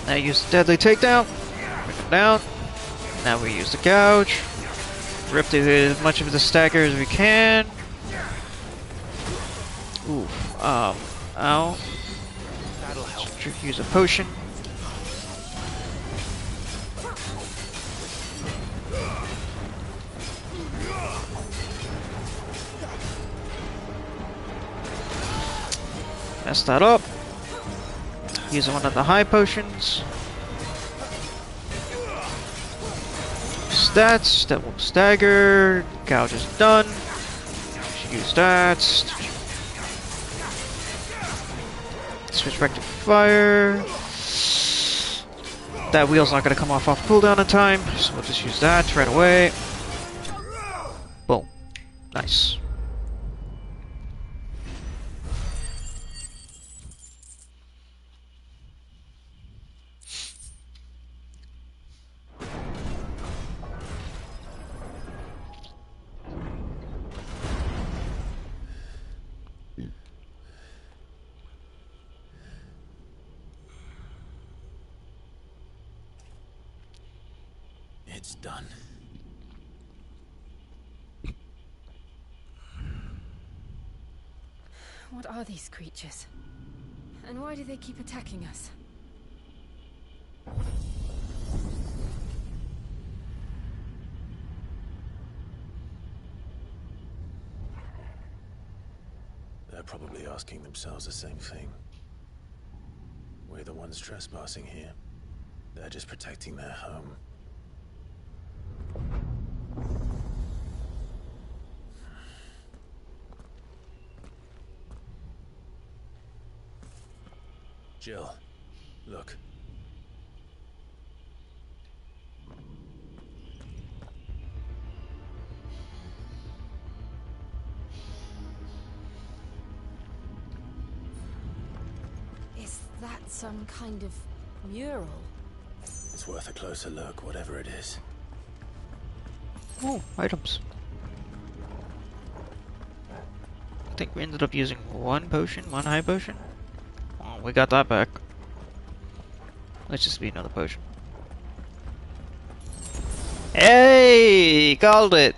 Now use the deadly takedown. Bring him down. Now we use the gouge. Rip through as much of the stagger as we can. Oof. Ow. That'll help. Use a potion. Mess that up. Use one of the high potions. Stats, that will stagger. Gouge is done. Use that. Switch back to fire. That wheel's not going to come off cooldown in time, so we'll just use that right away. Boom. Nice. It's done. What are these creatures? And why do they keep attacking us? They're probably asking themselves the same thing. We're the ones trespassing here. They're just protecting their home. Jill, look. Is that some kind of mural? It's worth a closer look, whatever it is. Oh, items. I think we ended up using one potion, one high potion. Oh, we got that back. Let's just be another potion. Hey! Called it!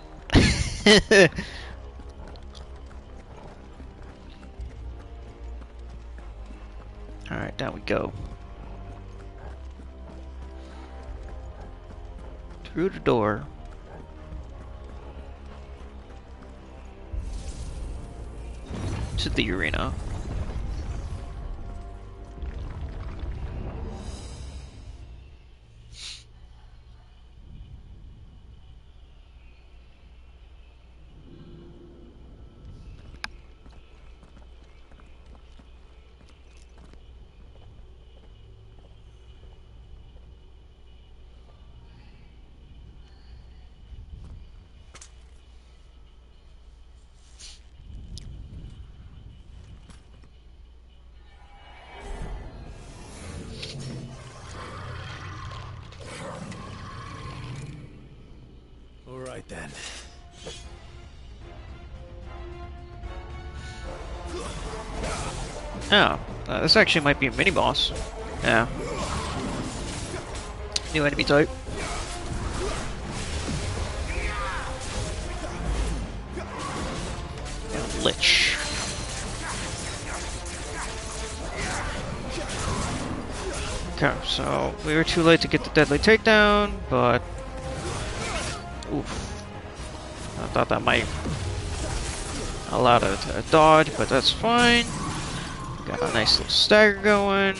Alright, down we go. Through the door. To the arena. Alright then. Oh, this actually might be a mini boss. Yeah. New enemy type. Lich. Okay, so we were too late to get the deadly takedown, but oof. I thought that might allow it to dodge, but that's fine. Got a nice little stagger going.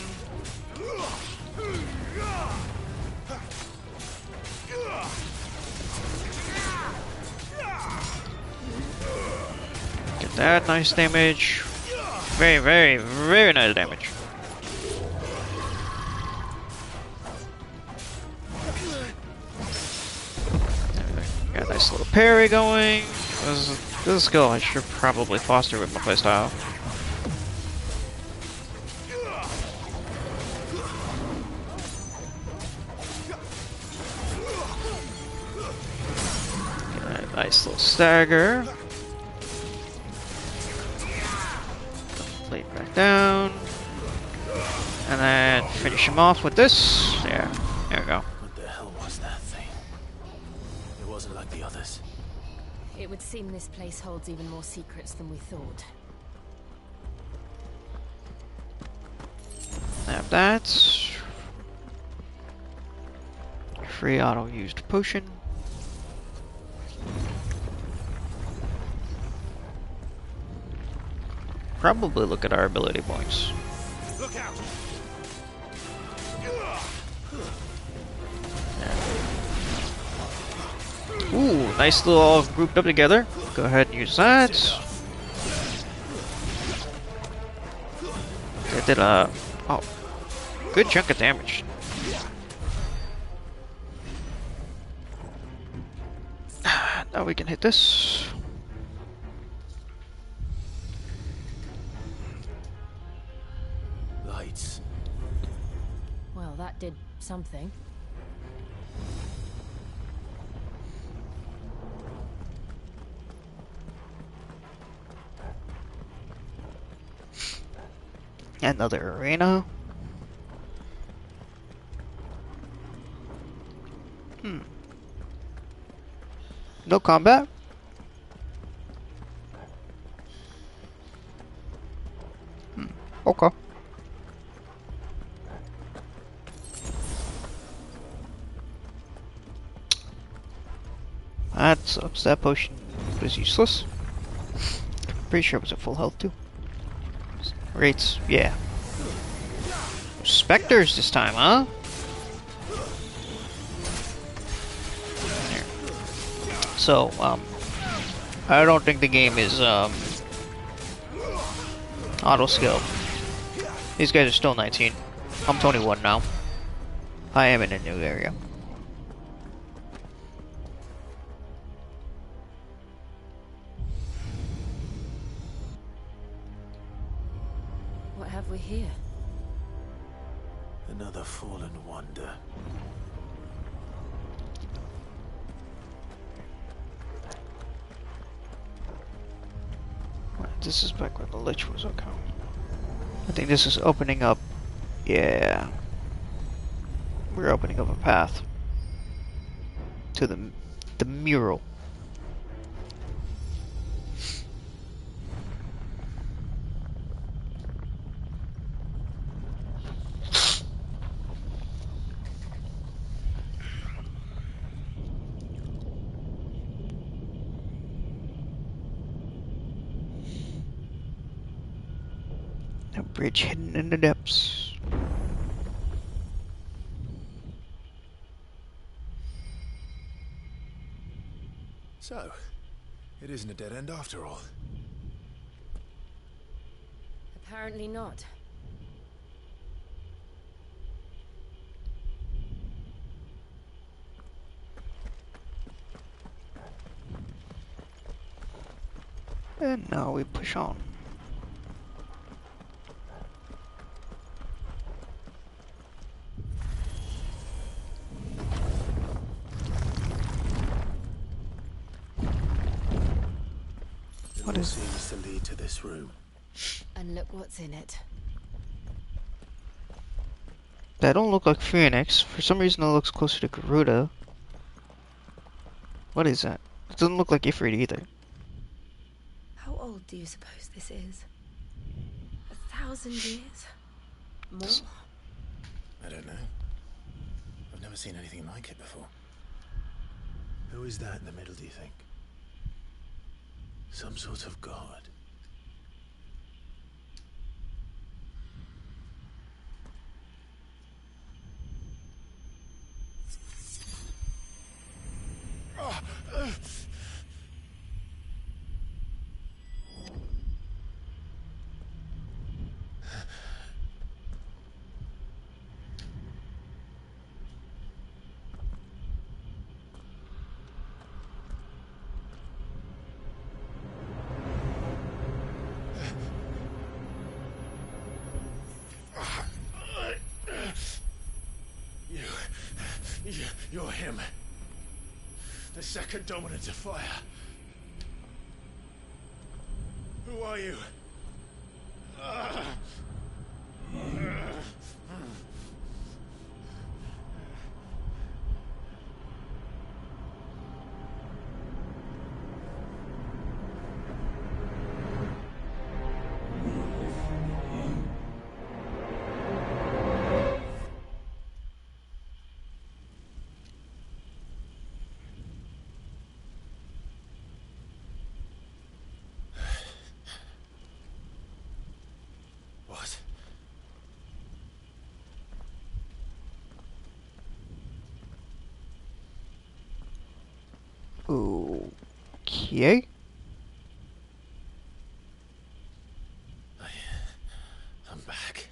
Get that nice damage. Very, very, very nice damage. Got a nice little parry going. This skill I should probably foster with my playstyle. Nice little stagger. Blade back down. And then finish him off with this. Yeah, there we go. What the hell was that thing? It wasn't like the others. It would seem this place holds even more secrets than we thought. Have that. Free auto used potion. Probably look at our ability points. Look out! Yeah. Ooh, nice little all grouped up together. Go ahead and use that. That did a good chunk of damage. Now we can hit this. Lights. Well, that did something. Another arena. No combat? Okay. That sucks. That potion was useless. Pretty sure it was at full health too. Rates, yeah. specters this time, huh? There. So, I don't think the game is, auto-skill. These guys are still 19. I'm 21 now. I am in a new area. What have we here? Another fallen wonder. This is back where the Lich was, okay. I think this is opening up. Yeah. We're opening up a path to the mural. A bridge hidden in the depths. So, it isn't a dead end after all. Apparently not. And now we push on. What seems to lead to this room? And look what's in it. That don't look like Phoenix. For some reason it looks closer to Garuda. What is that? It doesn't look like Ifrit either. How old do you suppose this is? 1,000 years? More? I don't know. I've never seen anything like it before. Who is that in the middle, do you think? Some sort of god. You're him. The second dominant of fire. Who are you? What? Okay. I'm back.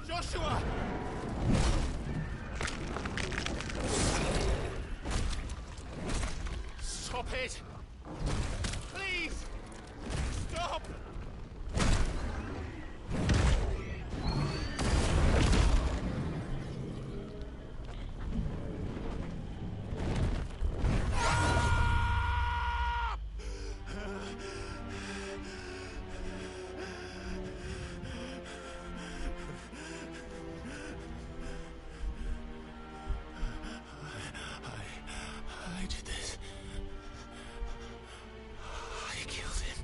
Joshua! Stop it! Please! Stop! I did this. I killed him.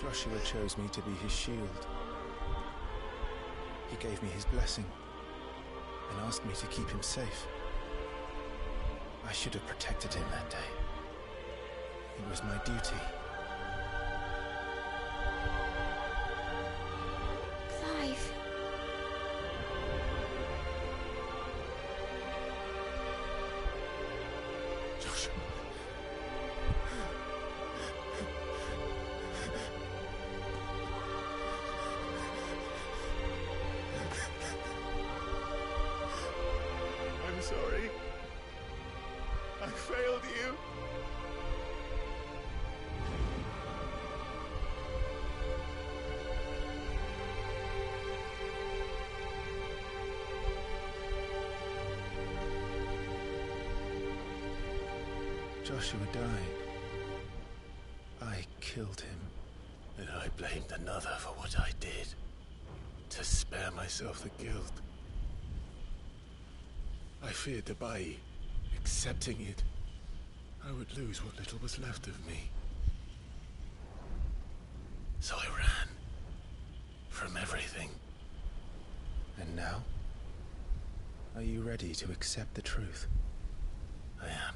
Joshua chose me to be his shield. gave me his blessing and asked me to keep him safe. I should have protected him that day. It was my duty. Clive. Joshua. I'm sorry. I failed you. Joshua died. I killed him. And I blamed another for what I did. To spare myself the guilt. I feared that by accepting it, I would lose what little was left of me. So I ran. From everything. And now? Are you ready to accept the truth? I am.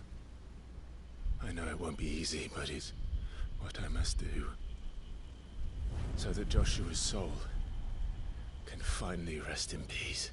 I know it won't be easy, but it's what I must do. So that Joshua's soul can finally rest in peace.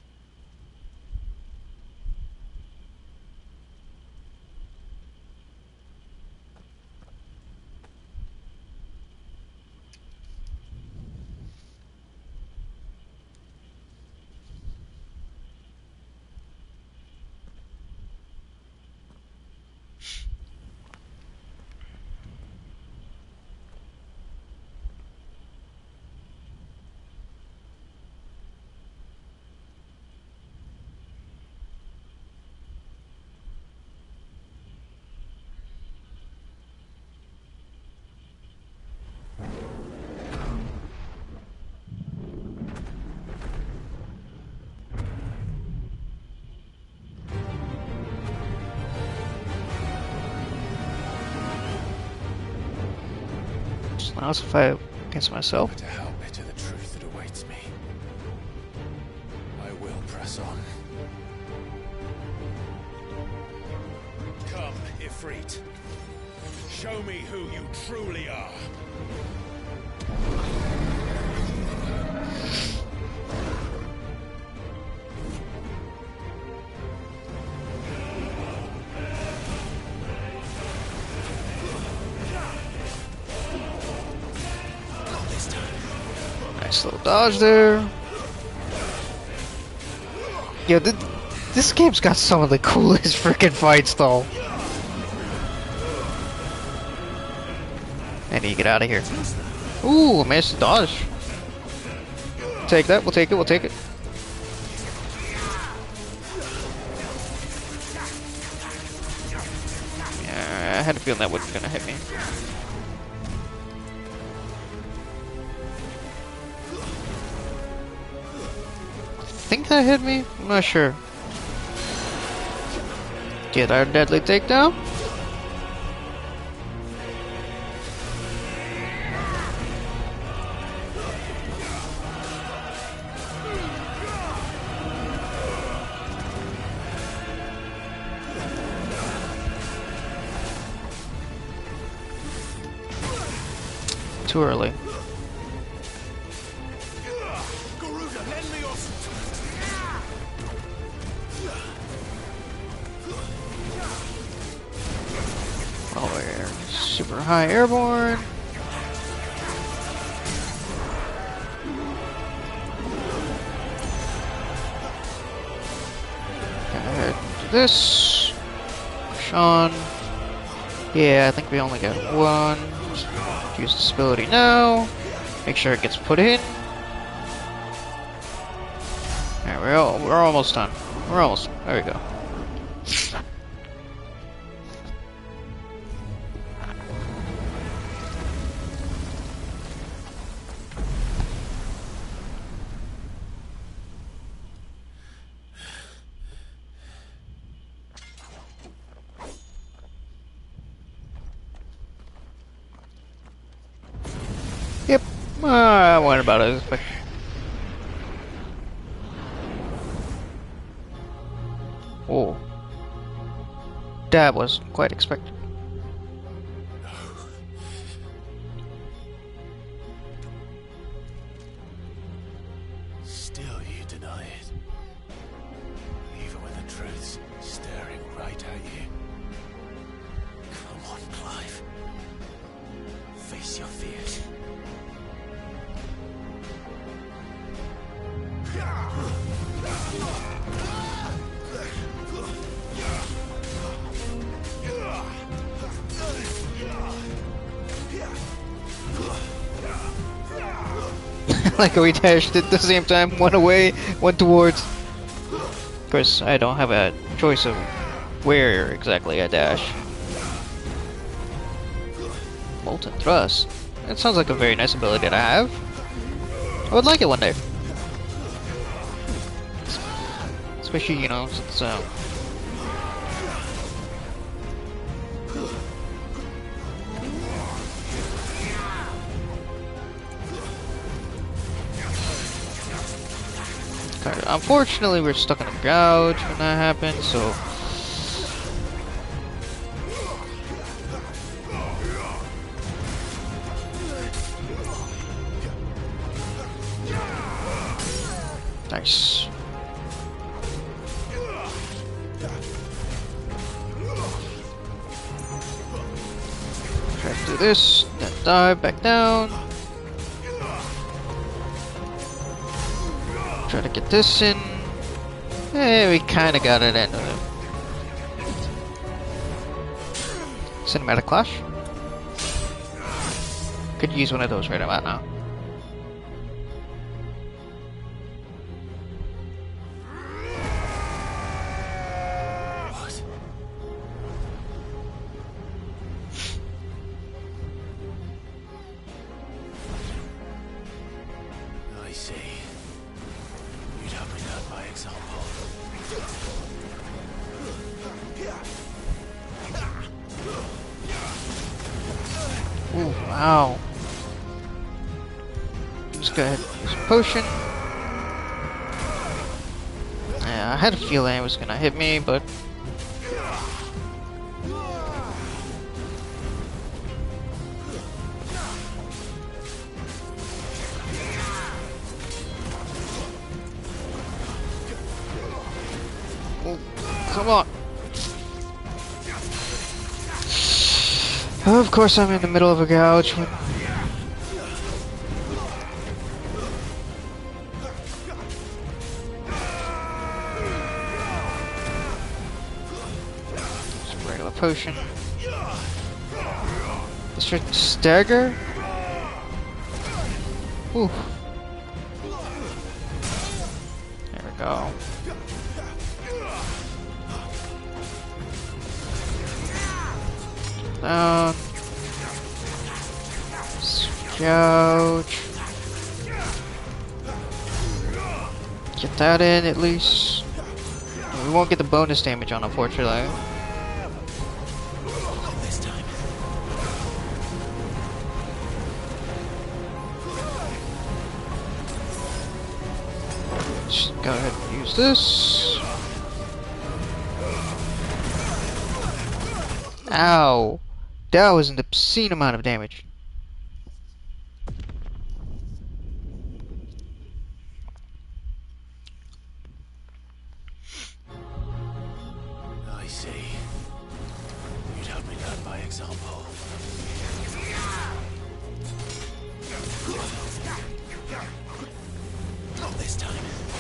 I also fight against myself. No matter how bitter the truth that awaits me, I will press on. Come, Ifrit. Show me who you truly are. Nice little dodge there. Yo, this game's got some of the coolest freaking fights though. I need to get out of here. Ooh, managed to dodge. Take that, we'll take it, we'll take it. Yeah, I had a feeling that wasn't gonna hit me. I think that hit me? I'm not sure. Get our deadly takedown. Too early. Oh, we're super high airborne. Ahead to this. Sean. Yeah, I think we only got one. Use this ability now. Make sure it gets put in. Alright, we're almost done. We're almost. There we go. Yep, I went about it. That was quite expected. Still you deny it. Even when the truth's staring right at you. Come on, Clive. Face your fears. Like we dashed at the same time, one away, one towards. Of course, I don't have a choice of where exactly I dash. Molten Thrust. That sounds like a very nice ability to have. I would like it one day. Especially, you know, since unfortunately, we're stuck in a gouge when that happens, so... Nice. Try to do this, then dive back down. Try to get this in. Hey, we kind of got it in. Cinematic Clash. Could use one of those right about now. What? I see. You'd have me learn by example. Ooh, wow. Just go ahead and use a potion. Yeah, I had a feeling it was gonna hit me, but... Oh, come on! Of course I'm in the middle of a gouge when... Just regular potion. Let's stagger? Ooh. There we go. Down. Gouge. Get that in at least. We won't get the bonus damage on, unfortunately. This time. Just go ahead and use this. Ow. That was an obscene amount of damage. I see. You'd have me learn by example. Not this time.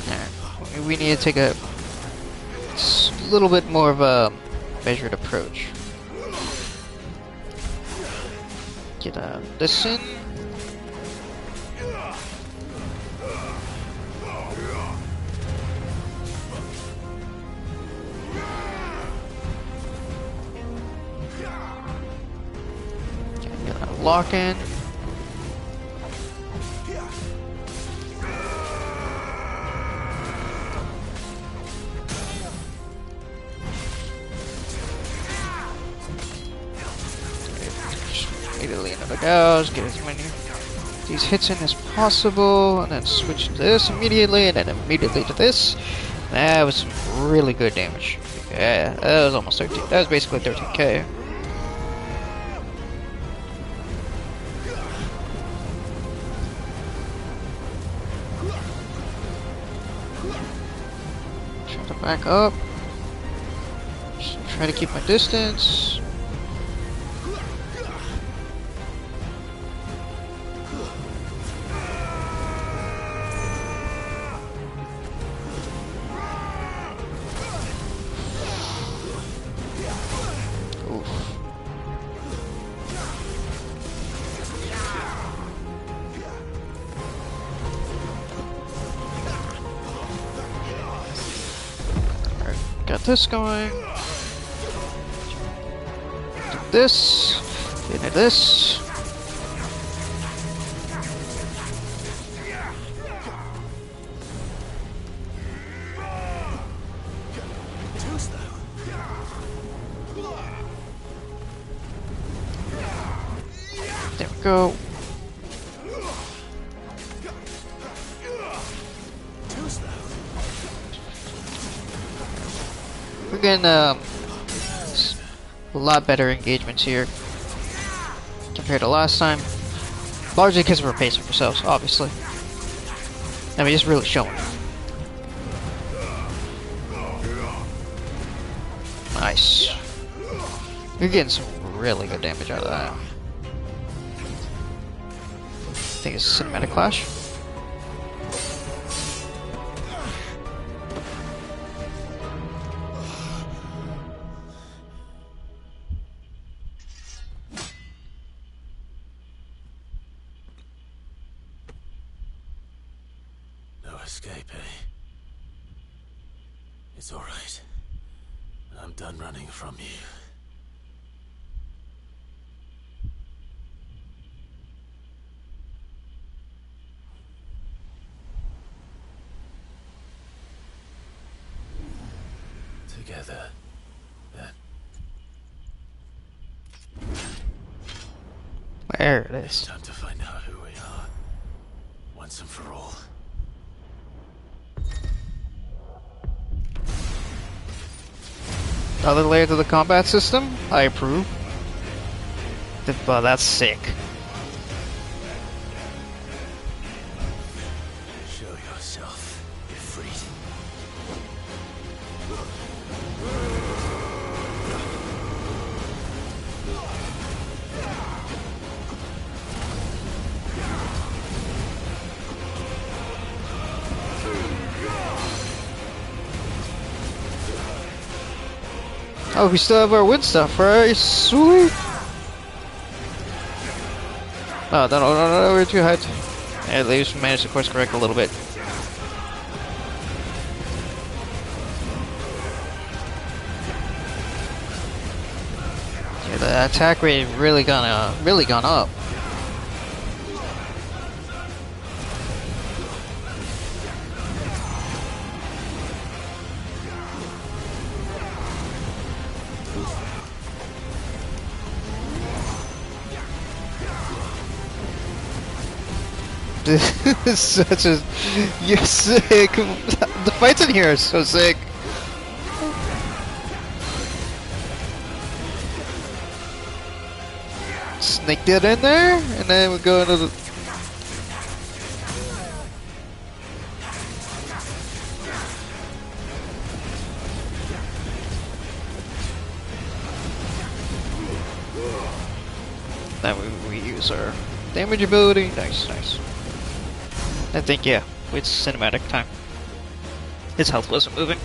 Alright. We need to take a little bit more of a measured approach. Get this in. Get that lock in. Immediately into the gouge, get as many of these hits in as possible, and then switch to this immediately, and then immediately to this. That was some really good damage. Yeah, that was almost 13. That was basically 13k. Try to back up. Just try to keep my distance. Got this going. Do this. Into this. There we go. We're getting a lot better engagements here compared to last time. Largely because we're pacing ourselves, obviously. I mean, it's really showing. Nice. You're getting some really good damage out of that. I think it's Cinematic Clash. No escape, eh? It's all right. I'm done running from you. Together, then. There it It's is. time to find out who we are, once and for all. Other layer to the combat system, I approve. But that's sick. Show yourself, Ifrit. Oh, we still have our wood stuff, right? Sweet! Oh, no, we're too high. At least we managed to course correct a little bit. Yeah, the attack rate really gone up. This is such a... You're sick! The fights in here are so sick! Sneak that in there, and then we go into the... Then we use our damage ability. Nice, nice. I think, yeah, it's cinematic time. His health wasn't moving.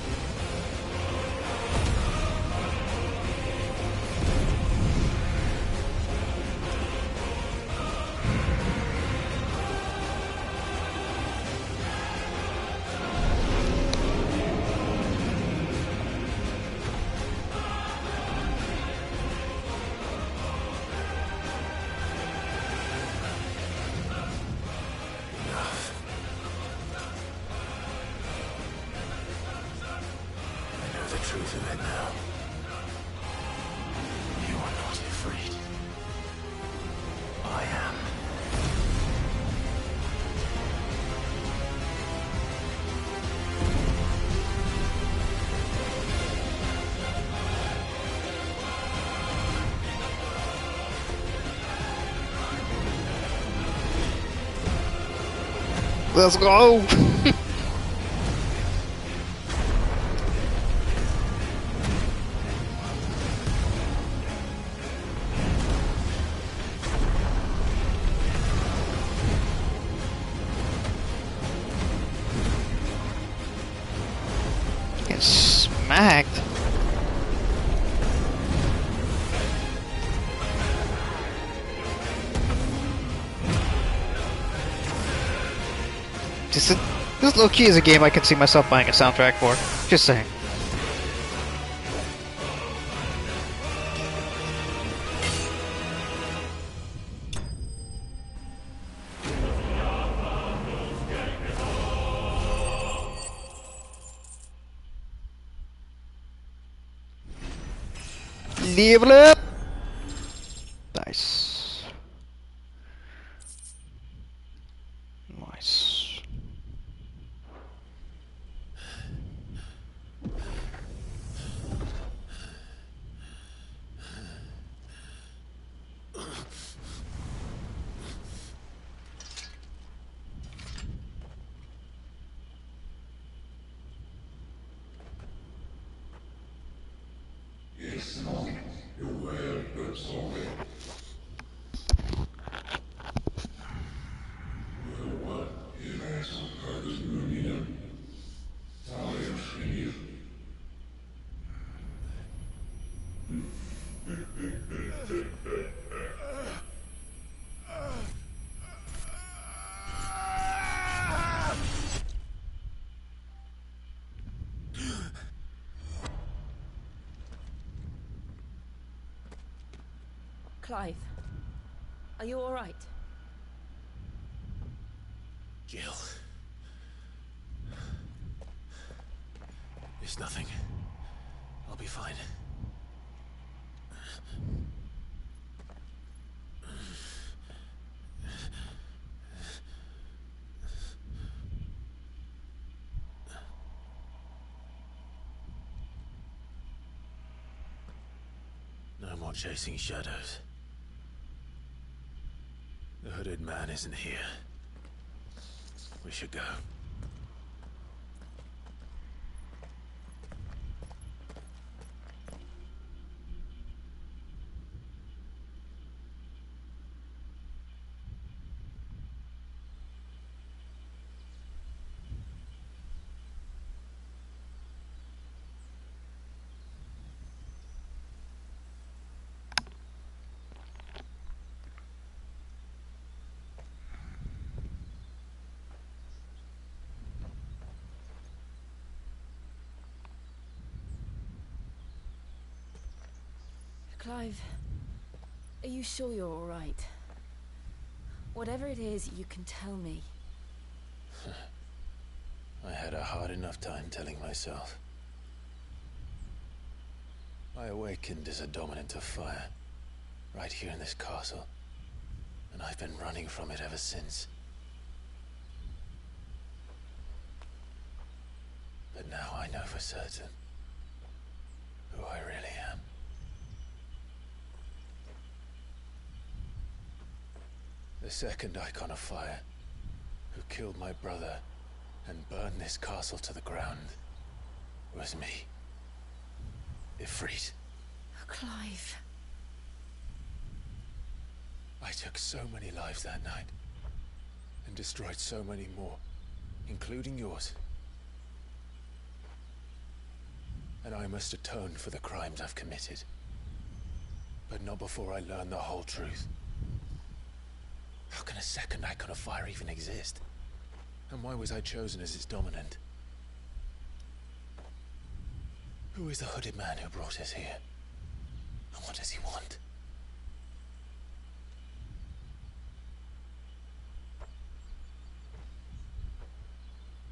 Let's go! Get smacked. This low-key is a game I could see myself buying a soundtrack for. Just saying. Level up! Nice. Nice. Clive, are you all right? Jill. It's nothing. I'll be fine. No more chasing shadows. The hooded man isn't here. We should go. Clive, are you sure you're all right? Whatever it is, you can tell me. I had a hard enough time telling myself. I awakened as a dominant of fire, right here in this castle, and I've been running from it ever since. But now I know for certain who I really am. The second icon of fire, who killed my brother and burned this castle to the ground, was me. Ifrit. Clive. I took so many lives that night, and destroyed so many more, including yours. And I must atone for the crimes I've committed. But not before I learn the whole truth. How can a second icon of fire even exist? And why was I chosen as its dominant? Who is the hooded man who brought us here? And what does he want?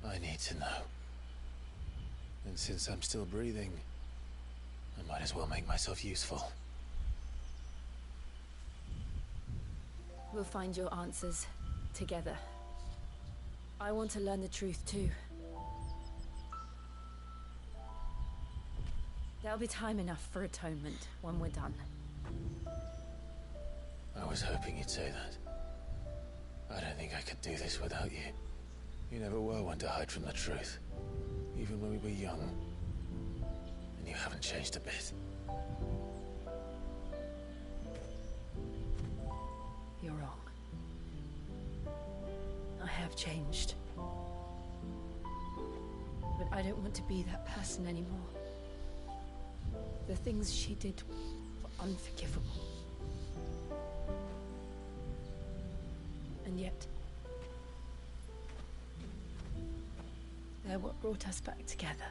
I need to know. And since I'm still breathing, I might as well make myself useful. We'll find your answers together. I want to learn the truth too. There'll be time enough for atonement when we're done. I was hoping you'd say that. I don't think I could do this without you. You never were one to hide from the truth, even when we were young. And you haven't changed a bit. You're wrong. I have changed. But I don't want to be that person anymore. The things she did were unforgivable. And yet, they're what brought us back together.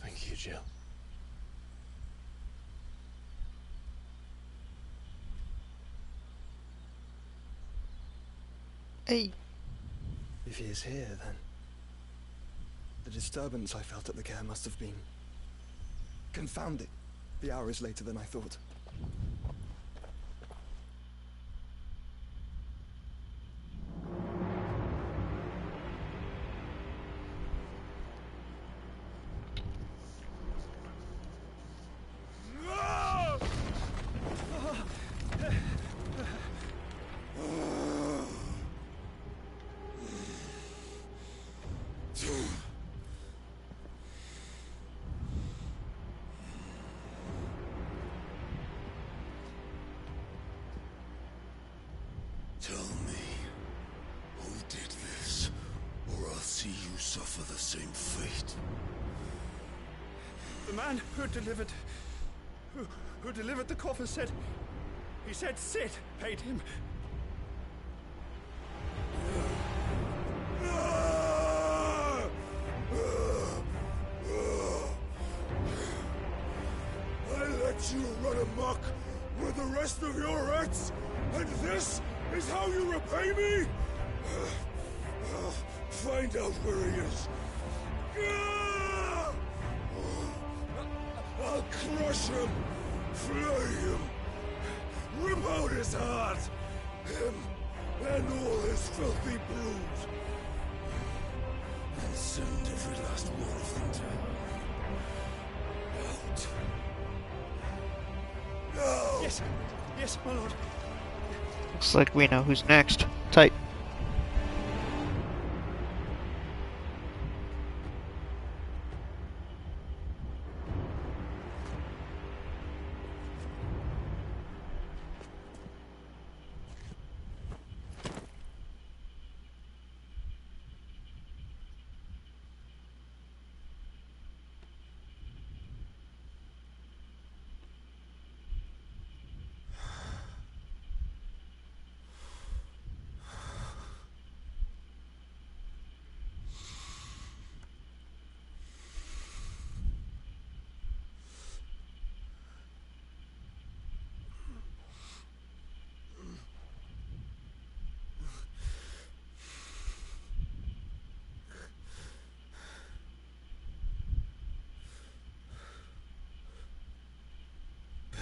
Thank you, Jill. Hey. If he is here, then the disturbance I felt at the care must have been confounding. The hour is later than I thought. Tell me, who did this, or I'll see you suffer the same fate. The man who delivered the coffer said Sid paid him. I let you run amok with the rest of your rats, and this is how you repay me? Find out where he is. I'll crush him, flay him, rip out his heart, him and all his filthy brood, and send every last one of them to out. No! Yes, my lord. Looks like we know who's next. Tight.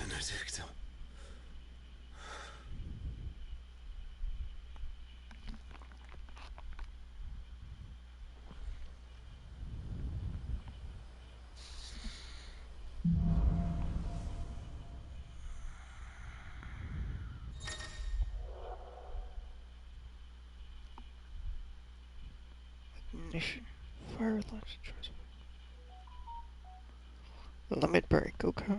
Benedicta. Ignition. Fire alarms. Limit break. Okay.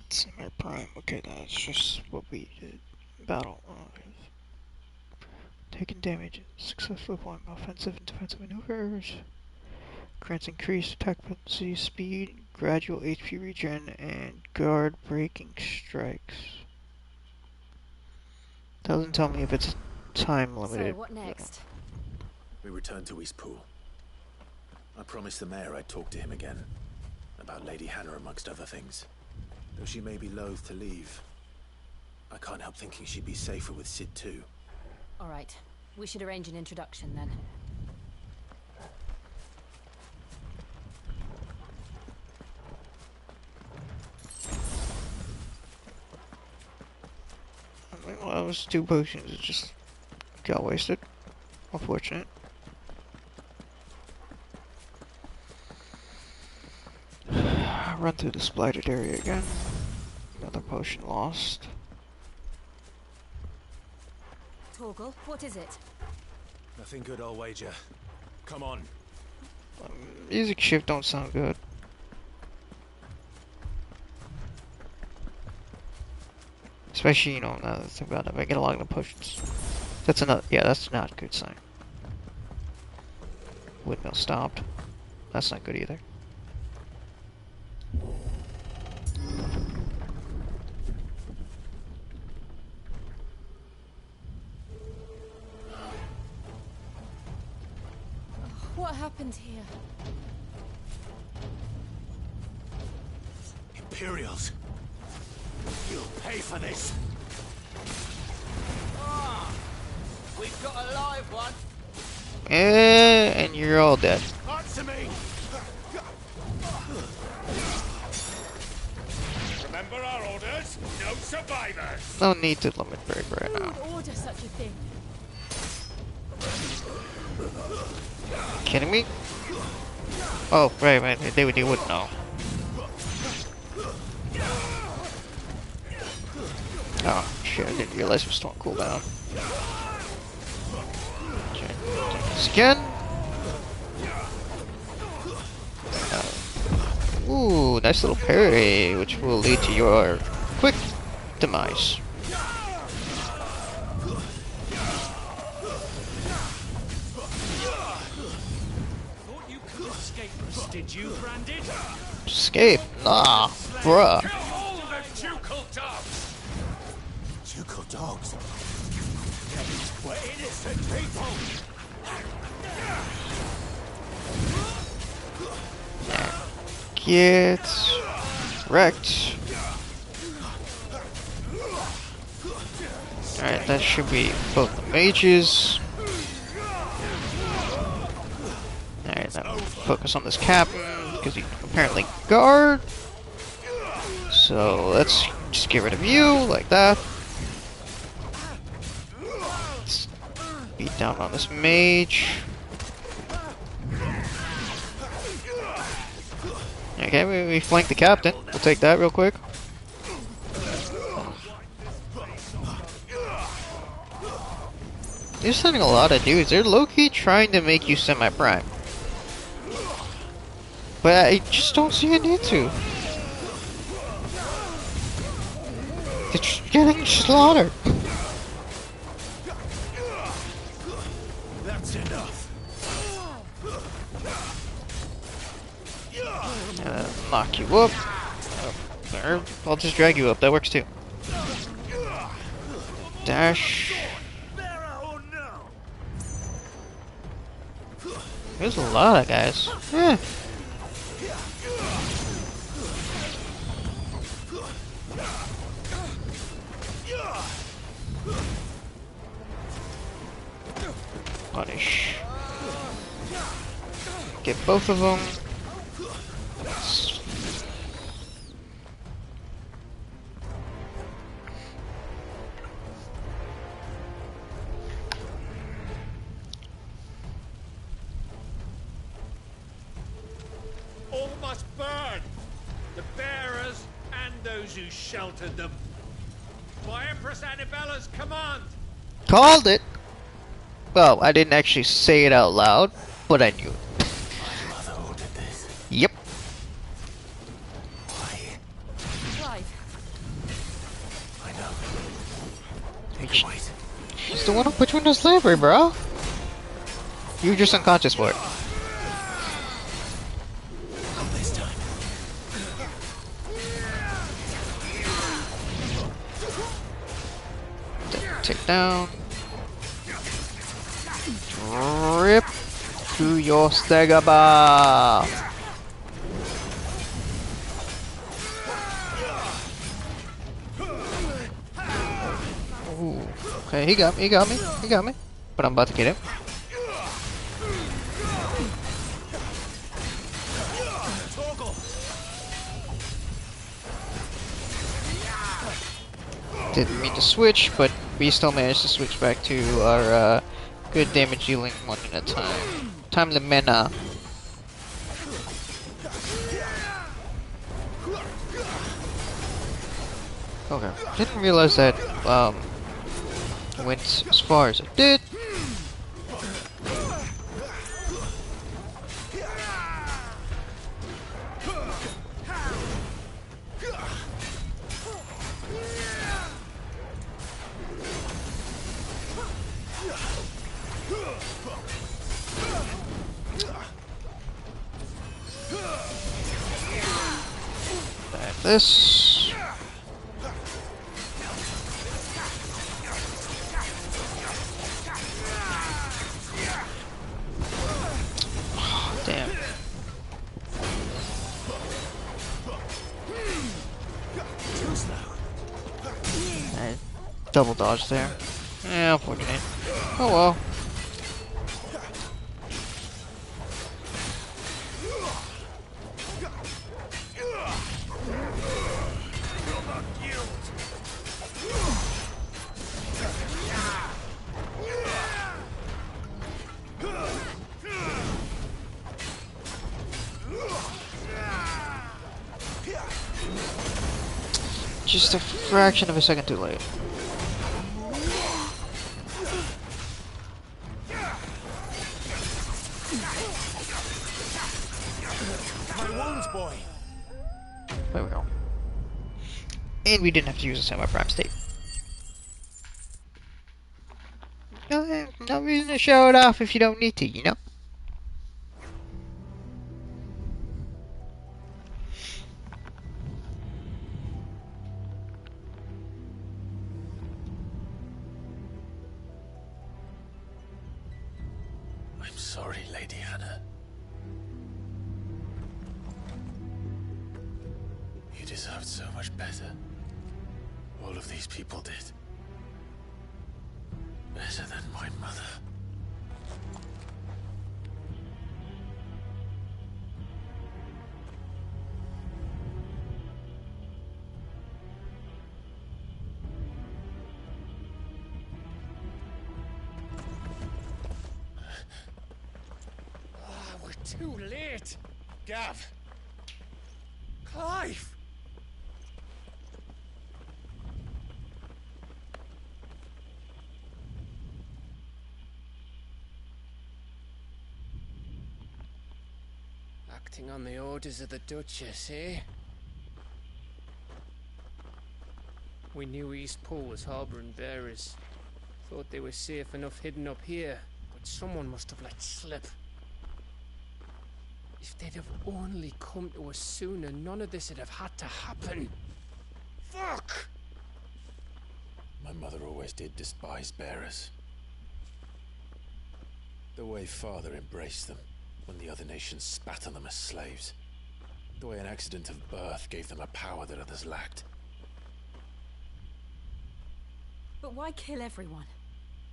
Semi prime. Okay, that's just what we did. Battle. Taking damage. Successfully applying offensive and defensive maneuvers. Grants increased attack potency, speed, gradual HP regen, and guard breaking strikes. Doesn't tell me if it's time limited. So, what next? We return to Eastpool. I promised the mayor I'd talk to him again. About Lady Hannah amongst other things. Though she may be loath to leave, I can't help thinking she'd be safer with Sid too. Alright, we should arrange an introduction then. Well, those 2 potions just got wasted. Unfortunate. Run through the splattered area again. Another potion lost. Torgal, what is it? Nothing good, I'll wager. Come on. Music shift don't sound good. Especially, you know, now that I think about it, if I get along the potions. That's another, yeah, that's not a good sign. Windmill stopped. That's not good either. What happened here? Imperials. You'll pay for this. We've got a live one. And you're all dead. Answer me. Remember our orders? No survivors! No need to limit break right Who now. would order such a thing? Kidding me? Oh, right, they wouldn't know. Oh, shit, I didn't realize it was still on cooldown. Again. Ooh, nice little parry, which will lead to your quick demise. Thought you could escape us, did you, Branded? Escape? Nah, bruh. Kill all the ducal dogs! Ducal dogs. We're innocent people! Get wrecked. Alright, that should be both the mages. Alright, now focus on this captain, because he apparently guard. So let's just get rid of you, like that. Let's beat down on this mage. Okay, we flanked the captain. We'll take that real quick. They're sending a lot of dudes. They're low-key trying to make you semi-prime. But I just don't see a need to. It's getting slaughtered. That's enough. Knock you up. Or I'll just drag you up. That works too. Dash. There's a lot of guys. Yeah. Punish. Get both of them. All must burn! The bearers and those who sheltered them. By Empress Annabella's command! Called it! Well, I didn't actually say it out loud, but I knew it. My mother ordered this. Yep. Why? Clive. I know. You can wait. She's the one who put you into slavery, bro. You were just unconscious for it. Not this time. Take down. Rip to your Stegaba. Ooh. Okay, he got me. But I'm about to get him. Didn't mean to switch, but we still managed to switch back to our good damage dealing one at a time. Time to mena. Okay. Didn't realize that went as far as it did. And this. Damn. I double dodge there. Yeah, unfortunate. Oh well. Just a fraction of a second too late. My wounds, boy. There we go. And we didn't have to use a semi-prime state. No reason to show it off if you don't need to, you know? I'm sorry, Lady Hannah. You deserved so much better. All of these people did. Better than my mother. We're too late. Gav. Clive. Acting on the orders of the Duchess, eh? We knew East Pool was harbouring bearers. Thought they were safe enough hidden up here, but someone must have let slip. If they'd have only come to us sooner, none of this would have had to happen. Fuck! My mother always did despise bearers. The way Father embraced them when the other nations spat on them as slaves. The way an accident of birth gave them a power that others lacked. But why kill everyone?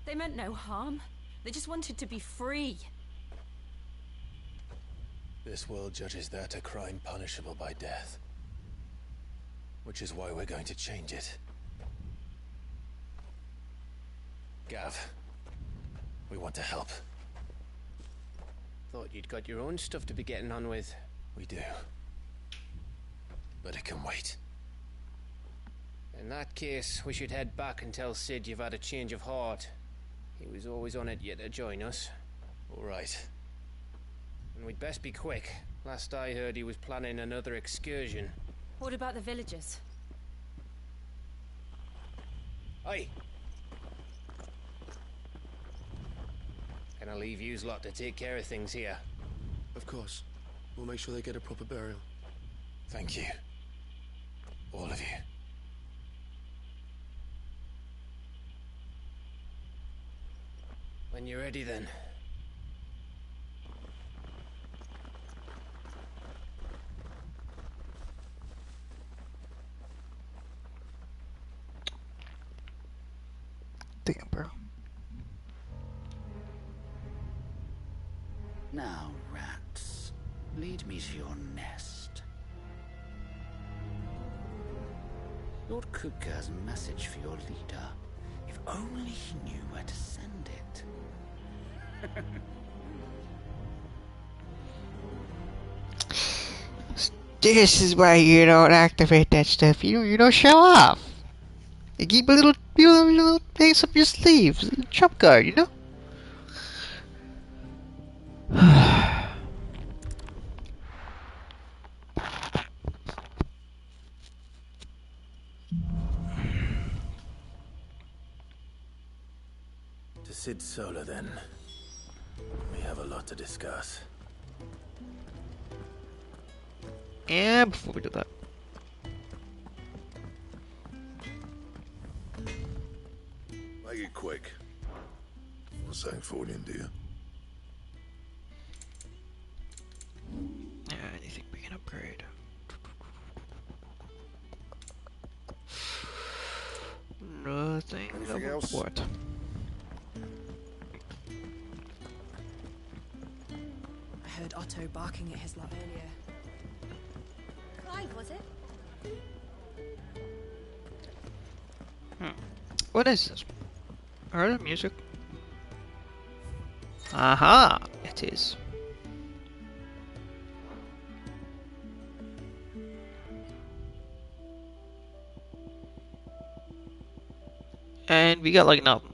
They meant no harm. They just wanted to be free. This world judges that a crime punishable by death. Which is why we're going to change it. Gav, we want to help. Thought you'd got your own stuff to be getting on with. We do. But it can wait. In that case, we should head back and tell Sid you've had a change of heart. He was always on it yet to join us. All right. And we'd best be quick. Last I heard, he was planning another excursion. What about the villagers? Aye. Can I leave yous lot to take care of things here? Of course. We'll make sure they get a proper burial. Thank you. All of you. When you're ready, then. Damn, bro. Now, rats, lead me to your nest. Lord Cook has a message for your leader. If only he knew where to send it. This is why you don't activate that stuff. You don't show off. You keep a little things up your sleeves. Trump card, you know? To Sid Solar, then. We have a lot to discuss. Yeah, before we do that. Make it quick. Not saying forwarding, do you? Yeah, anything we can upgrade. Nothing. Anything else? What? I heard Otto barking at his lot earlier. Clive, was it? What is this? Heard of music? Aha! It is. And we got like nothing.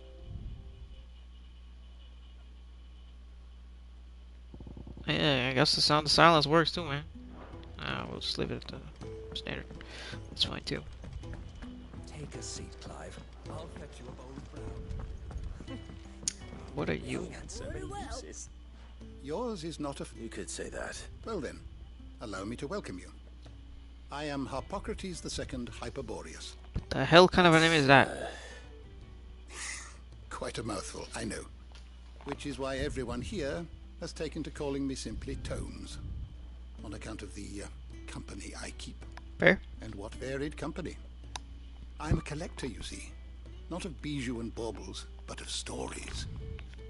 Yeah, I guess the sound of silence works too, man. We'll just leave it at the standard. That's fine too. Take a seat, Clive. I'll fetch you a bowl of brown. What are you? Yours is not a... You could say that. Well then, allow me to welcome you. I am Harpocrates II Hyperboreus. The hell kind of a name is that? Quite a mouthful, I know. Which is why everyone here has taken to calling me simply Tomes. On account of the company I keep. Fair. And what varied company. I'm a collector, you see. Not of bijou and baubles, but of stories.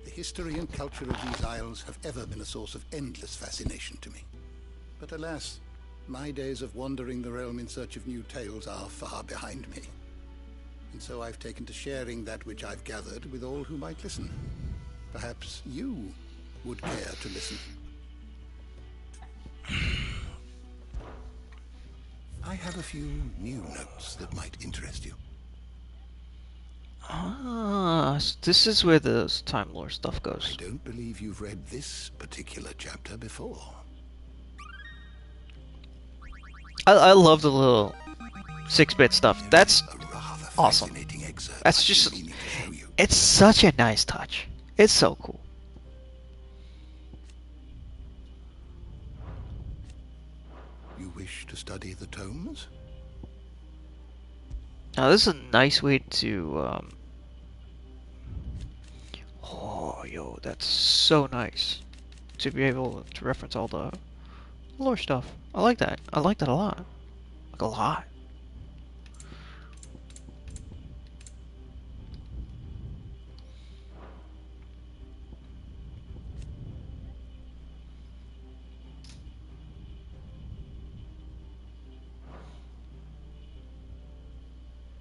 The history and culture of these isles have ever been a source of endless fascination to me. But alas, my days of wandering the realm in search of new tales are far behind me. And so I've taken to sharing that which I've gathered with all who might listen. Perhaps you would care to listen. I have a few new notes that might interest you. Ah, so this is where the Time Lore stuff goes. I don't believe you've read this particular chapter before. I love the little 6-bit stuff. That's awesome. That's just... It's such a nice touch. It's so cool. You wish to study the tomes? Now this is a nice way to... Oh, yo, that's so nice. To be able to reference all the lore stuff. I like that. I like that a lot. Like a lot.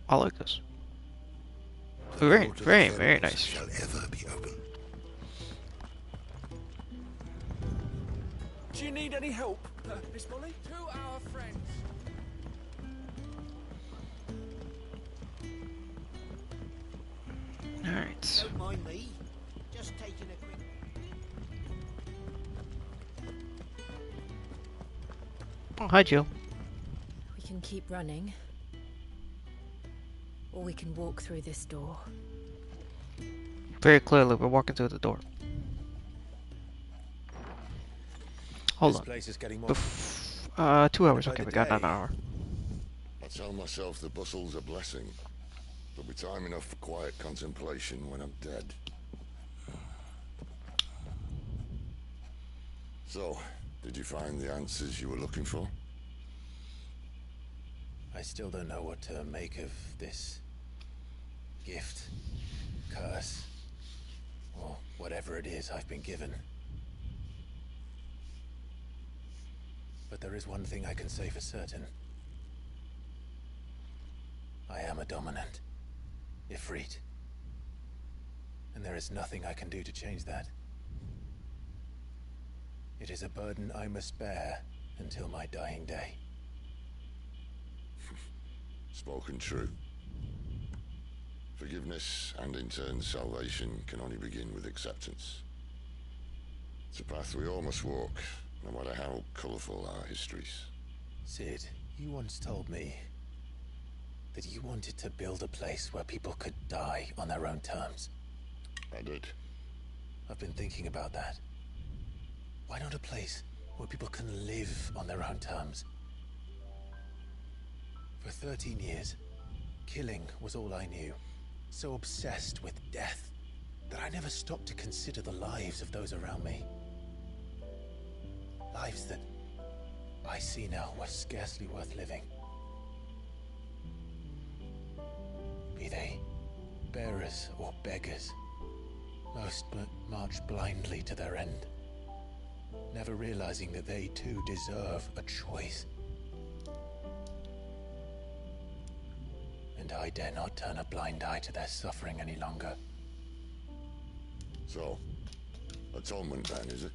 I like this. Very, very, very nice. Shall ever be open. Do you need any help, Miss Molly? To our friends. Alright. Don't mind me. Just taking a quick... Oh, hi, Jill. We can keep running. Or we can walk through this door. Very clearly, we're walking through the door. Hold This on. place is getting more... 2 hours. Okay, we got an hour. I tell myself the bustle's a blessing. There'll be time enough for quiet contemplation when I'm dead. So, did you find the answers you were looking for? I still don't know what to make of this gift, curse, or whatever it is I've been given. But there is one thing I can say for certain. I am a dominant, Ifrit. And there is nothing I can do to change that. It is a burden I must bear until my dying day. Spoken true. Forgiveness, and in turn salvation, can only begin with acceptance. It's a path we all must walk, no matter how colourful our histories. Sid, you once told me that you wanted to build a place where people could die on their own terms. I did. I've been thinking about that. Why not a place where people can live on their own terms? For 13 years, killing was all I knew. So obsessed with death that I never stopped to consider the lives of those around me. Lives that I see now were scarcely worth living. Be they bearers or beggars, most march blindly to their end, never realizing that they too deserve a choice. And I dare not turn a blind eye to their suffering any longer. So, atonement then, is it?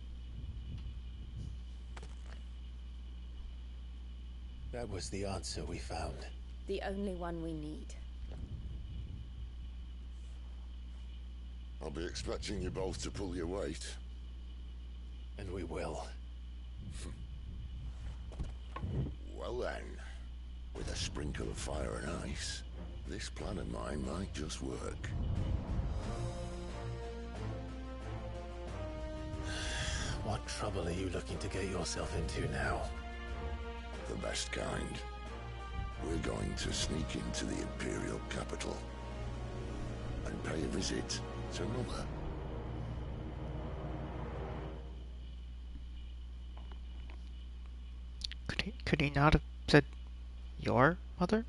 That was the answer we found. The only one we need. I'll be expecting you both to pull your weight. And we will. Well then, with a sprinkle of fire and ice, this plan of mine might just work. What trouble are you looking to get yourself into now? The best kind. We're going to sneak into the Imperial capital and pay a visit to Mother. Could he not have said your mother?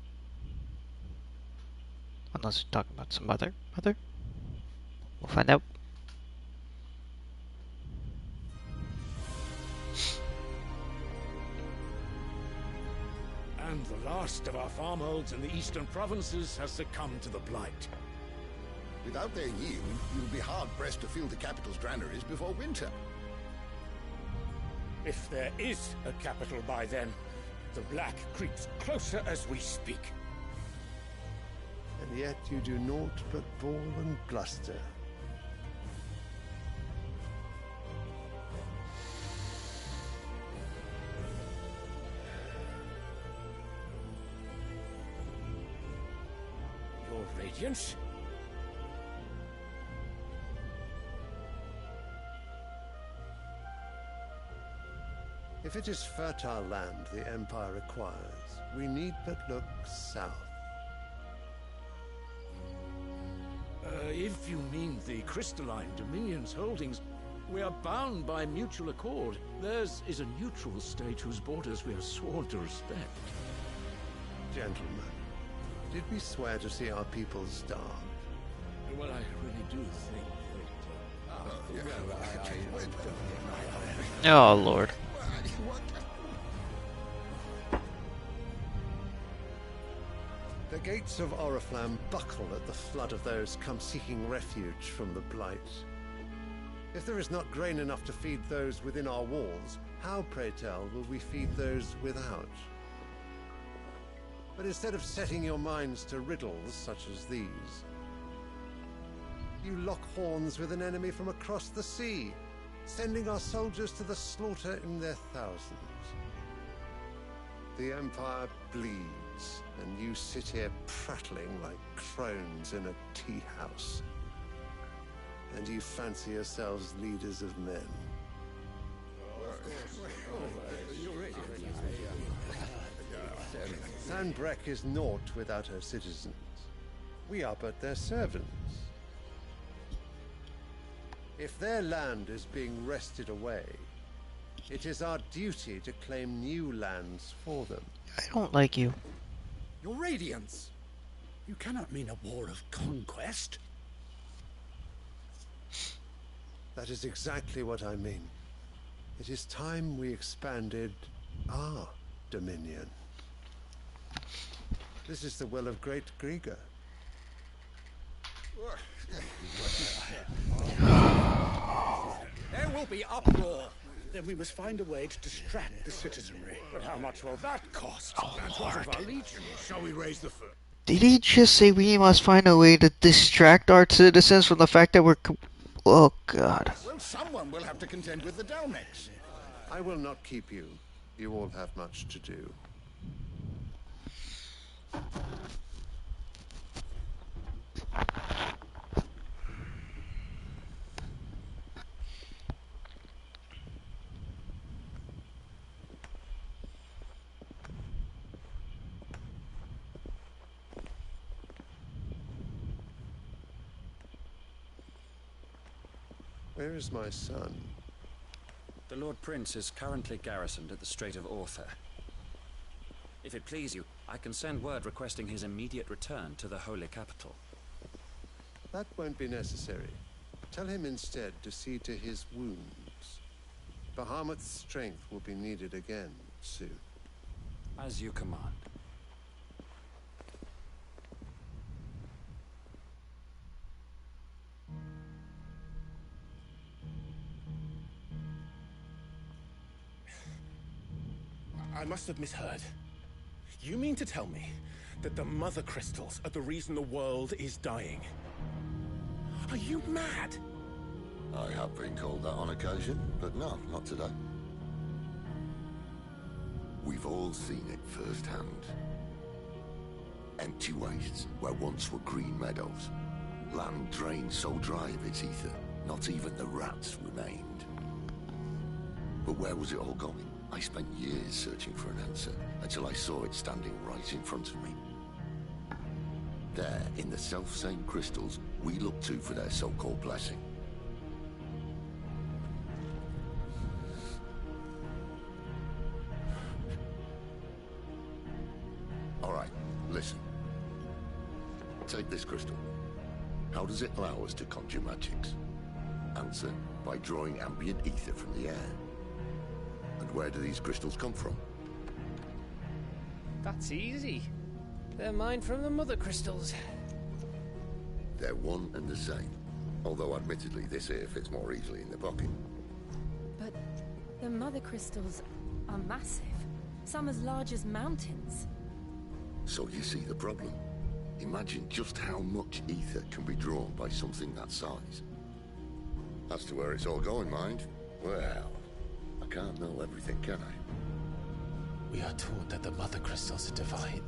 Unless you're talking about some other mother? We'll find out. And the last of our farmholds in the eastern provinces has succumbed to the blight. Without their yield, you'll be hard-pressed to fill the capital's granaries before winter. If there is a capital by then, the black creeps closer as we speak. And yet you do naught but bawl and bluster. Your Radiance? If it is fertile land the Empire requires, we need but look south. If you mean the crystalline Dominion's holdings, we are bound by mutual accord. Theirs is a neutral state whose borders we are sworn to respect. Gentlemen, did we swear to see our people starve? Well, I really do think that... Oh, Lord. The gates of Oriflamme buckle at the flood of those come seeking refuge from the blight. If there is not grain enough to feed those within our walls, how, pray tell, will we feed those without? But instead of setting your minds to riddles such as these, you lock horns with an enemy from across the sea, sending our soldiers to the slaughter in their thousands. The Empire bleeds, and you sit here prattling like crones in a tea house. And you fancy yourselves leaders of men. Sanbreque is naught without her citizens. We are but their servants. If their land is being wrested away, it is our duty to claim new lands for them. I don't like you. Your Radiance! You cannot mean a war of conquest. That is exactly what I mean. It is time we expanded our dominion. This is the will of great Grieger. There will be uproar. Then we must find a way to distract the citizenry. But how much will that cost? That's what of our legion. Shall we raise the foot? Did he just say we must find a way to distract our citizens from the fact that we're... Oh, God. Well, someone will have to contend with the Dalmex. I will not keep you. You all have much to do. Where is my son? The Lord Prince is currently garrisoned at the Strait of Author. If it please you, I can send word requesting his immediate return to the Holy Capital. That won't be necessary. Tell him instead to see to his wounds. Bahamut's strength will be needed again soon. As you command. I must have misheard. You mean to tell me that the mother crystals are the reason the world is dying? Are you mad? I have been called that on occasion, but no, not today. We've all seen it firsthand. Empty wastes where once were green meadows. Land drained so dry of its ether, not even the rats remained. But where was it all going? I spent years searching for an answer, until I saw it standing right in front of me. There, in the self-same crystals we look to for their so-called blessing. All right, listen. Take this crystal. How does it allow us to conjure magics? Answer, by drawing ambient ether from the air. And where do these crystals come from? That's easy. They're mine from the mother crystals. They're one and the same. Although admittedly this here fits more easily in the pocket. But the mother crystals are massive. Some as large as mountains. So you see the problem. Imagine just how much ether can be drawn by something that size. As to where it's all going, mind? Well, I can't know everything, can I? We are taught that the mother crystals are divine.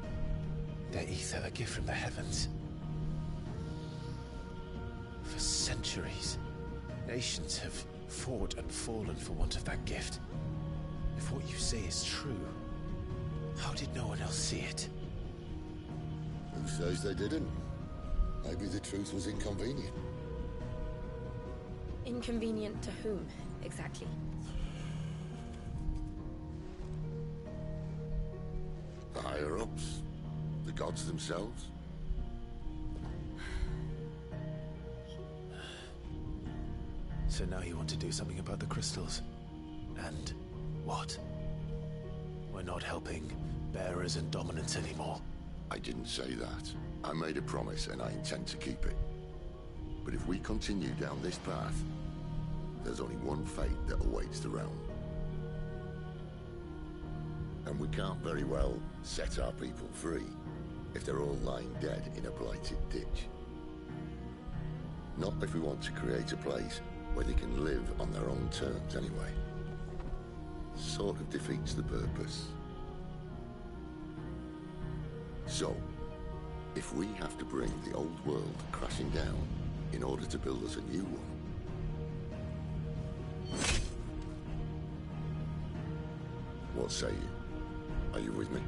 Their ether a gift from the heavens. For centuries, nations have fought and fallen for want of that gift. If what you say is true, how did no one else see it? Who says they didn't? Maybe the truth was inconvenient. Inconvenient to whom, exactly? The higher-ups? The gods themselves? So now you want to do something about the crystals? And what? We're not helping bearers and dominants anymore. I didn't say that. I made a promise and I intend to keep it. But if we continue down this path, there's only one fate that awaits the realm. And we can't very well set our people free if they're all lying dead in a blighted ditch. Not if we want to create a place where they can live on their own terms anyway. Sort of defeats the purpose. So, if we have to bring the old world crashing down in order to build us a new one, what say you? Are you with me?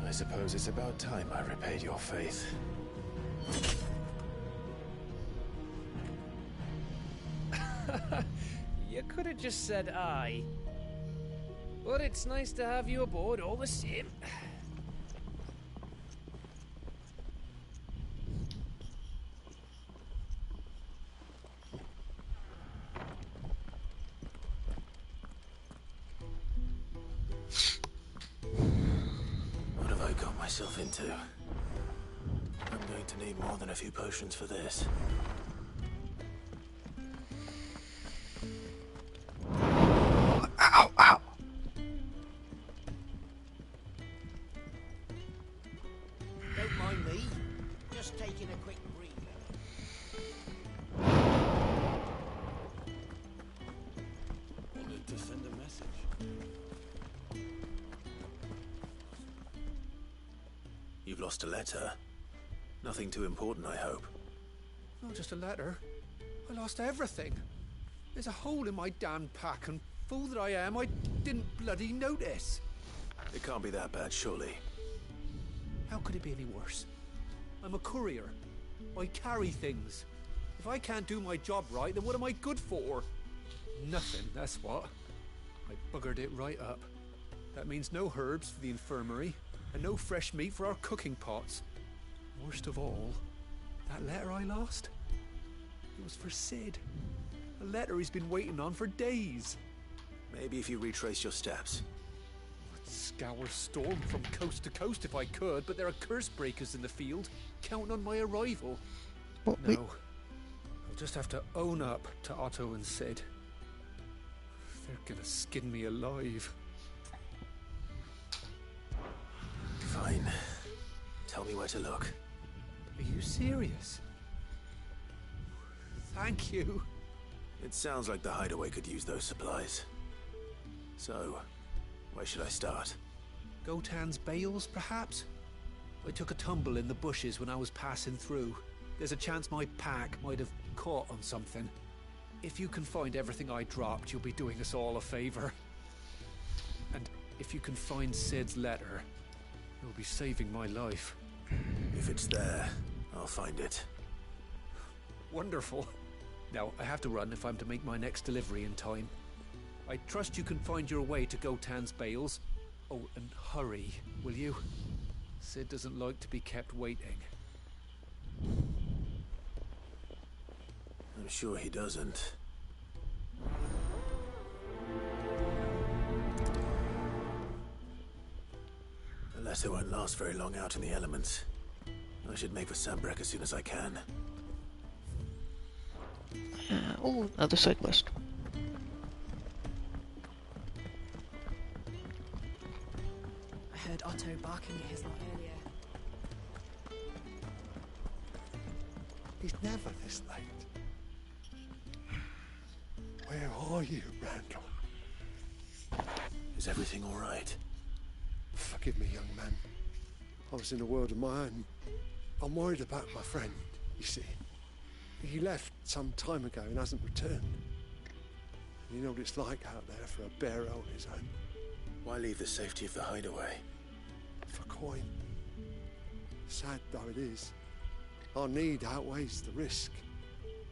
I suppose it's about time I repaid your faith. You could have just said aye. But it's nice to have you aboard all the same. What have I got myself into? I'm going to need more than a few potions for this. You've lost a letter. Nothing too important, I hope. Not just a letter. I lost everything. There's a hole in my damn pack, and fool that I am, I didn't bloody notice. It can't be that bad, surely. How could it be any worse? I'm a courier. I carry things. If I can't do my job right, then what am I good for? Nothing, that's what. I buggered it right up. That means no herbs for the infirmary, and no fresh meat for our cooking pots. Worst of all, that letter I lost? It was for Sid. A letter he's been waiting on for days. Maybe if you retrace your steps. I'd scour Storm from coast to coast if I could, but there are curse breakers in the field, counting on my arrival. What? No. I'll just have to own up to Otto and Sid. They're gonna skin me alive. Fine. Tell me where to look. Are you serious? Thank you. It sounds like the hideaway could use those supplies. So, where should I start? Gotan's bales, perhaps? I took a tumble in the bushes when I was passing through. There's a chance my pack might have caught on something. If you can find everything I dropped, you'll be doing us all a favor. And if you can find Sid's letter, you'll be saving my life. If it's there, I'll find it. Wonderful. Now, I have to run if I'm to make my next delivery in time. I trust you can find your way to Gotan's bales. Oh, and hurry, will you? Sid doesn't like to be kept waiting. I'm sure he doesn't. The letter won't last very long out in the elements. I should make for Sambrek as soon as I can. Oh, another side quest. I heard Otto barking at his lot earlier. He's never this late. Where are you, Randall? Is everything all right? Forgive me, young man. I was in a world of my own. I'm worried about my friend, you see. He left some time ago and hasn't returned. You know what it's like out there for a bearer on his own. Why leave the safety of the hideaway? For coin. Sad though it is, our need outweighs the risk.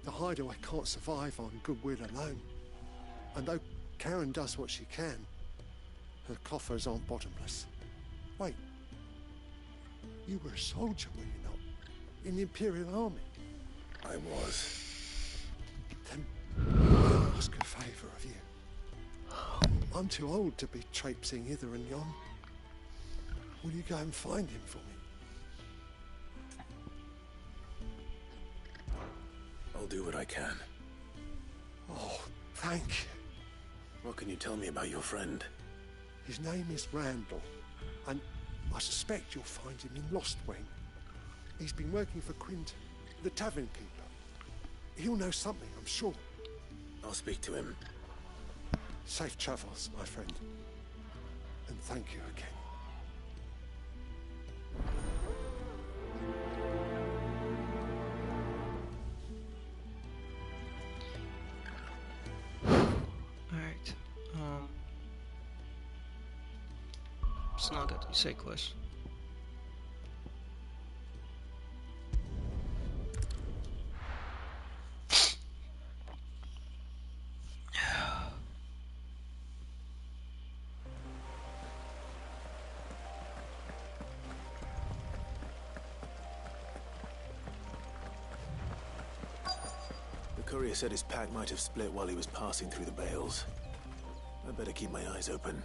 The hideaway can't survive on goodwill alone. And though Karen does what she can, her coffers aren't bottomless. Wait, you were a soldier, were you not? In the Imperial Army? I was. Then I'll ask a favour of you. I'm too old to be traipsing hither and yon. Will you go and find him for me? I'll do what I can. Oh, thank you. What can you tell me about your friend? His name is Randall, and I suspect you'll find him in Lostwing. He's been working for Quinton, the tavern keeper. He'll know something, I'm sure. I'll speak to him. Safe travels, my friend. And thank you again. Alright. Still not got the side quest. The courier said his pack might have split while he was passing through the bales. I'd better keep my eyes open.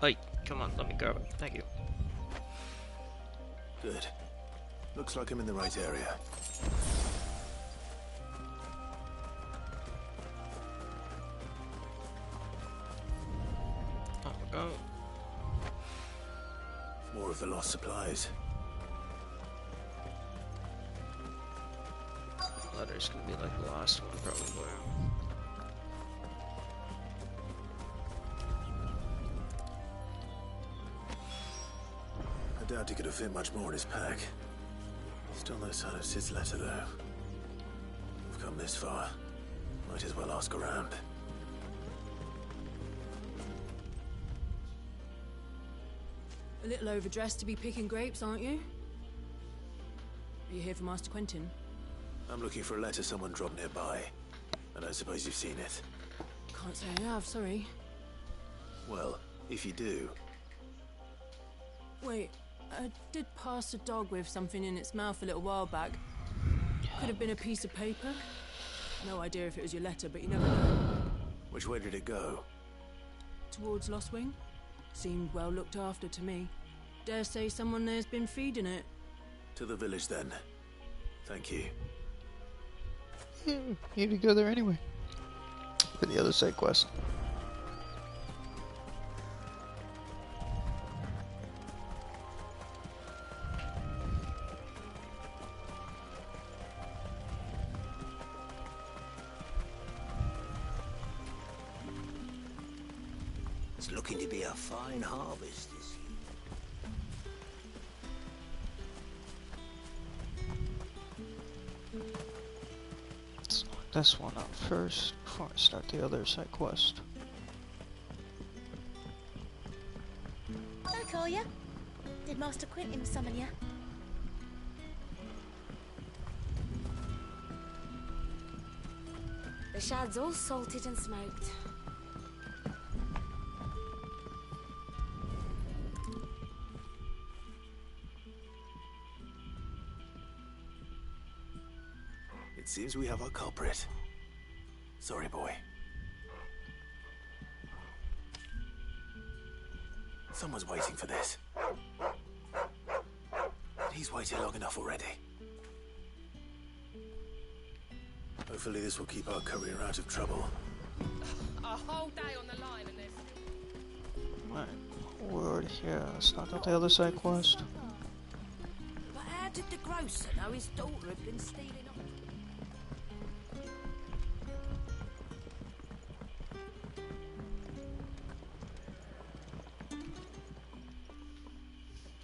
Hey, come on, let me grab it. Thank you. Good. Looks like I'm in the right area. Oh, we go. More of the lost supplies. Letter's gonna be like the last one, probably. doubt he could have fit much more in his pack. Still no sign of Sid's letter, though. We've come this far. Might as well ask around. A little overdressed to be picking grapes, aren't you? Are you here for Master Quentin? I'm looking for a letter someone dropped nearby. I don't suppose you've seen it. Can't say I have, sorry. Well, if you do... Wait, I did pass a dog with something in its mouth a little while back. Could have been a piece of paper. No idea if it was your letter, but you never know. Which way did it go? Towards Lost Wing? Seemed well looked after to me. Dare say someone there's been feeding it. To the village, then. Thank you. You need to go there anyway. For the other side quest. It's looking to be a fine harvest this year. Let's knock this one out first before I start the other side quest. Hello, Collier. Did Master Quentin summon you? The shad's all salted and smoked. It seems we have our culprit. Sorry, boy. Someone's waiting for this. He's waited long enough already. Hopefully this will keep our courier out of trouble. A whole day on the line and this. Right, word here. Let's knock out the other side quest. But how did the grocer know his daughter had been stealing off?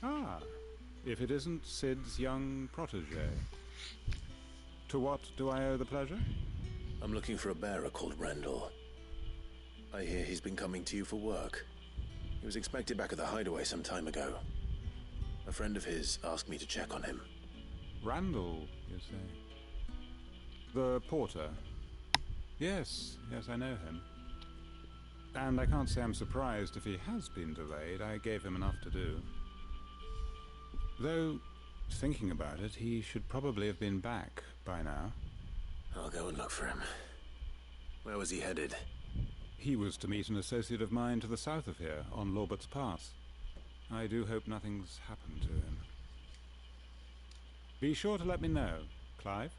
Ah, if it isn't Sid's young protege. To what do I owe the pleasure? I'm looking for a bearer called Randall. I hear he's been coming to you for work. He was expected back at the hideaway some time ago. A friend of his asked me to check on him. Randall, you say? The porter? Yes, I know him. And I can't say I'm surprised if he has been delayed. I gave him enough to do. Though, thinking about it, he should probably have been back by now. I'll go and look for him. Where was he headed? He was to meet an associate of mine to the south of here, on Lorbert's Pass. I do hope nothing's happened to him. Be sure to let me know, Clive.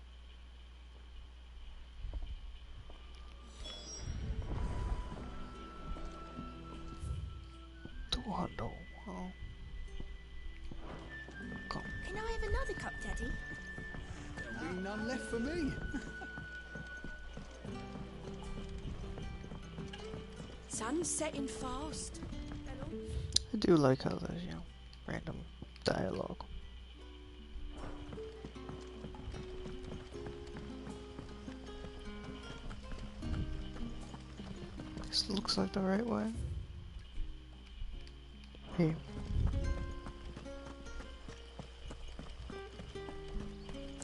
Oh. Can I have another cup, Daddy? There'll be none left for me. Sun's setting fast. I do like how there's, random dialogue. This looks like the right way. Hey.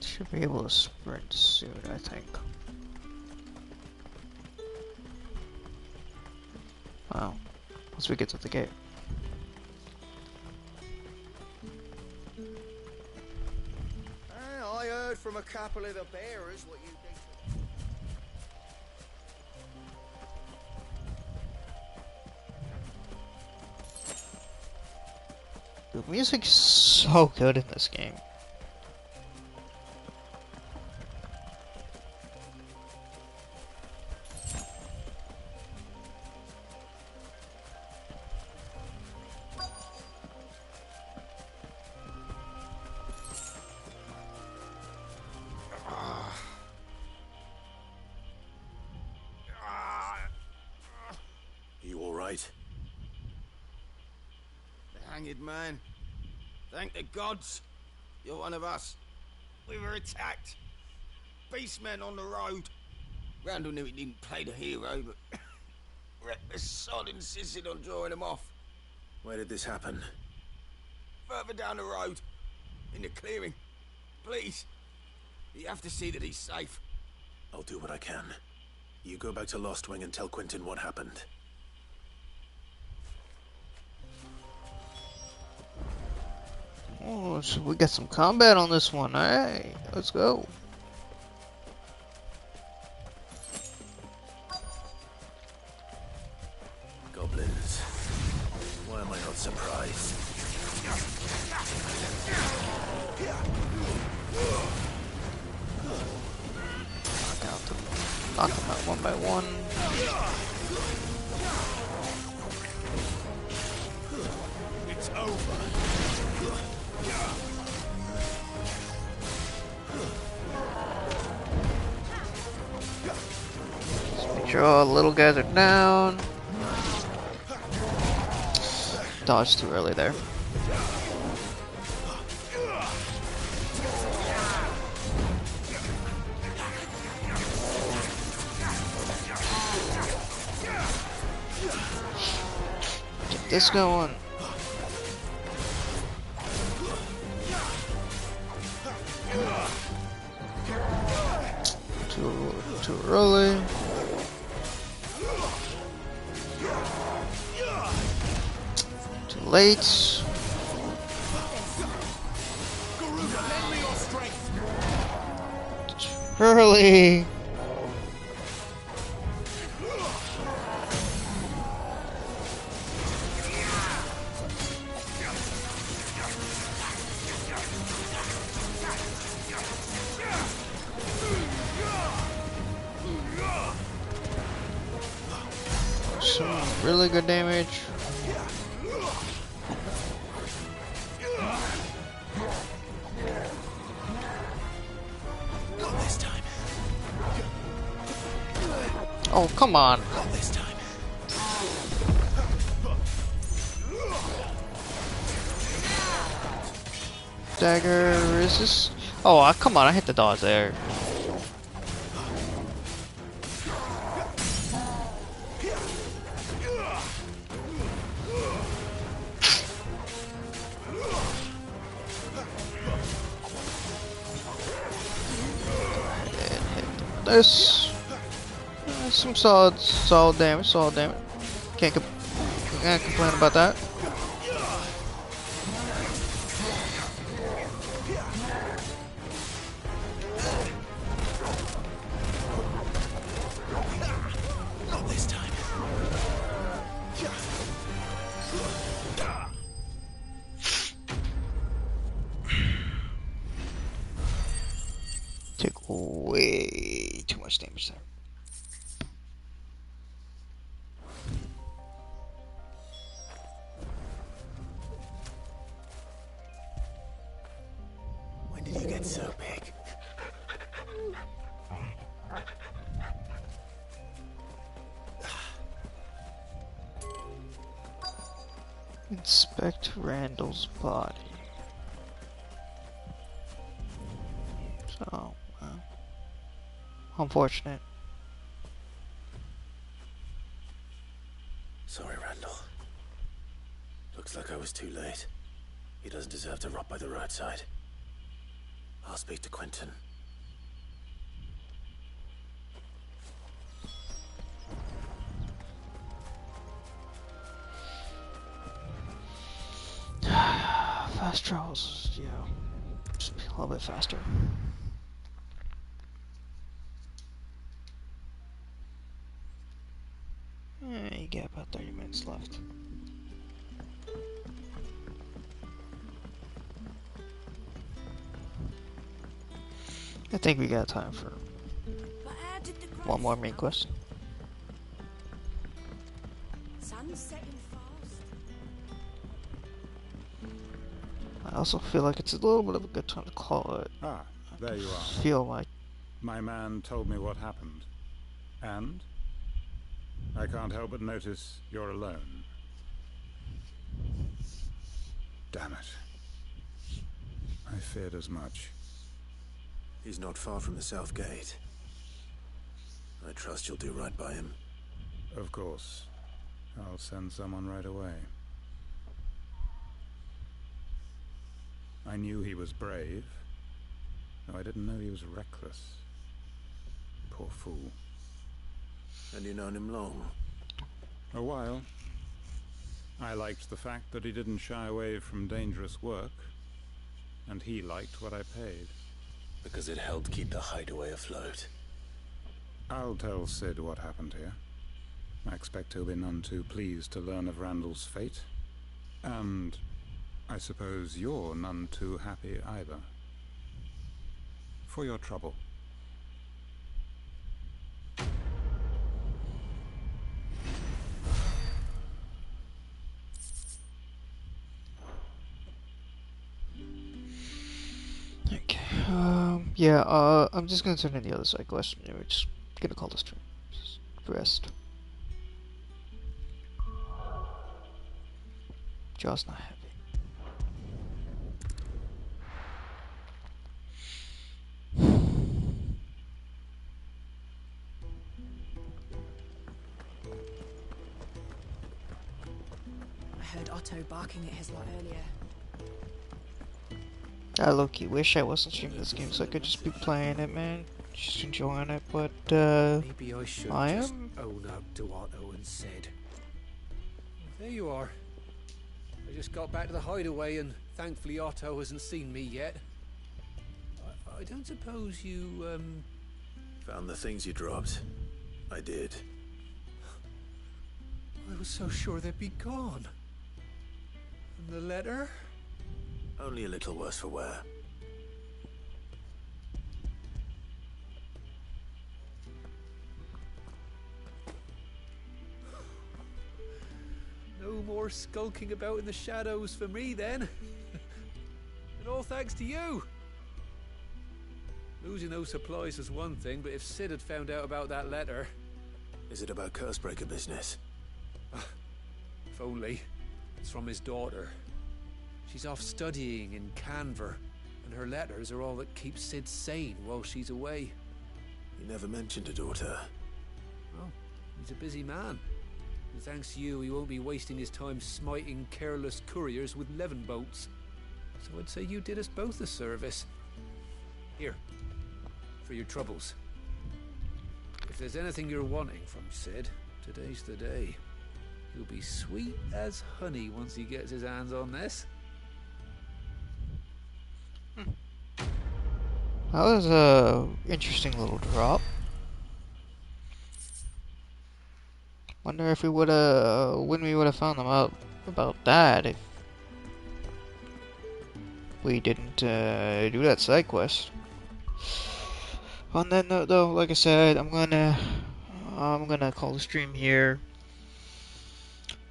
Should be able to sprint soon, I think. Wow. Once we get to the gate. I heard from a couple of the bearers what you did. The music's so good in this game. You all right? The hanged man. Thank the gods. You're one of us. We were attacked. Beastmen on the road. Randall knew he didn't play the hero, but reckless sod insisted on drawing him off. Where did this happen? Further down the road. In the clearing. Please. You have to see that he's safe. I'll do what I can. You go back to Lost Wing and tell Quentin what happened. Oh, so we got some combat on this one. Alright, let's go. Goblins. Why am I not surprised? Knock them out one by one. It's over. Just make sure all the little guys are down. Dodged too early there. Get this going. Too early. Too late. Too early. Some really good damage. Not this time. Oh, come on. Not this time. Dagger resist. Oh, come on. I hit the dodge there. This some solid damage, Can't complain about that. Not this time. Took way too much damage there. When did you get so big? Inspect Randall's body. So, unfortunate. Sorry, Randall. Looks like I was too late. He doesn't deserve to rot by the roadside. I'll speak to Quentin. Fast travels, yeah. Just be a little bit faster. You got about 30 minutes left. I think we got time for one more main quest. Sun's setting fast. I also feel like it's a little bit of a good time to call it. Ah, there you are. Feel like My man told me what happened. And? I can't help but notice you're alone. Damn it. I feared as much. He's not far from the south gate. I trust you'll do right by him. Of course. I'll send someone right away. I knew he was brave, though I didn't know he was reckless. Poor fool. And you known him long? A while. I liked the fact that he didn't shy away from dangerous work, and he liked what I paid. Because it helped keep the hideaway afloat. I'll tell Sid what happened here. I expect he'll be none too pleased to learn of Randall's fate. And I suppose you're none too happy either. For your trouble. Okay. Yeah. I'm just gonna turn in the other side quest. We're just gonna call this stream. Just rest. Jaw's not happy. I heard Otto barking at his lot earlier. I low-key wish I wasn't streaming this game so I could just be playing it, man. Just enjoying it, but Maybe I should I just am. own up to Otto and Sid. There you are. I just got back to the hideaway and thankfully Otto hasn't seen me yet. I don't suppose you, Found the things you dropped. I did. I was so sure they'd be gone. And the letter? Only a little worse for wear. No more skulking about in the shadows for me then. And all thanks to you. Losing those supplies is one thing, but if Sid had found out about that letter... Is it about Cursebreaker business? If only. It's from his daughter. She's off studying in Canver, and her letters are all that keeps Sid sane while she's away. He never mentioned a daughter. Well, he's a busy man. And thanks to you, he won't be wasting his time smiting careless couriers with levin bolts. So I'd say you did us both a service. Here, for your troubles. If there's anything you're wanting from Sid, today's the day. He'll be sweet as honey once he gets his hands on this. That was a interesting little drop. Wonder if we woulda, when we woulda found them out about that if we didn't do that side quest. On that note, though, like I said, I'm gonna call the stream here.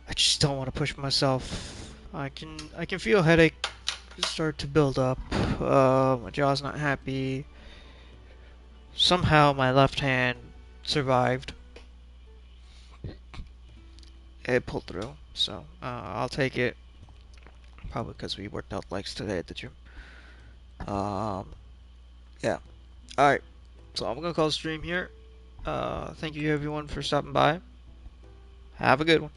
I just don't want to push myself. I can feel a headache start to build up. My jaw's not happy. Somehow my left hand survived. It pulled through, so I'll take it. Probably because we worked out legs today at the gym. Yeah. Alright. So I'm gonna call the stream here. Thank you everyone for stopping by. Have a good one.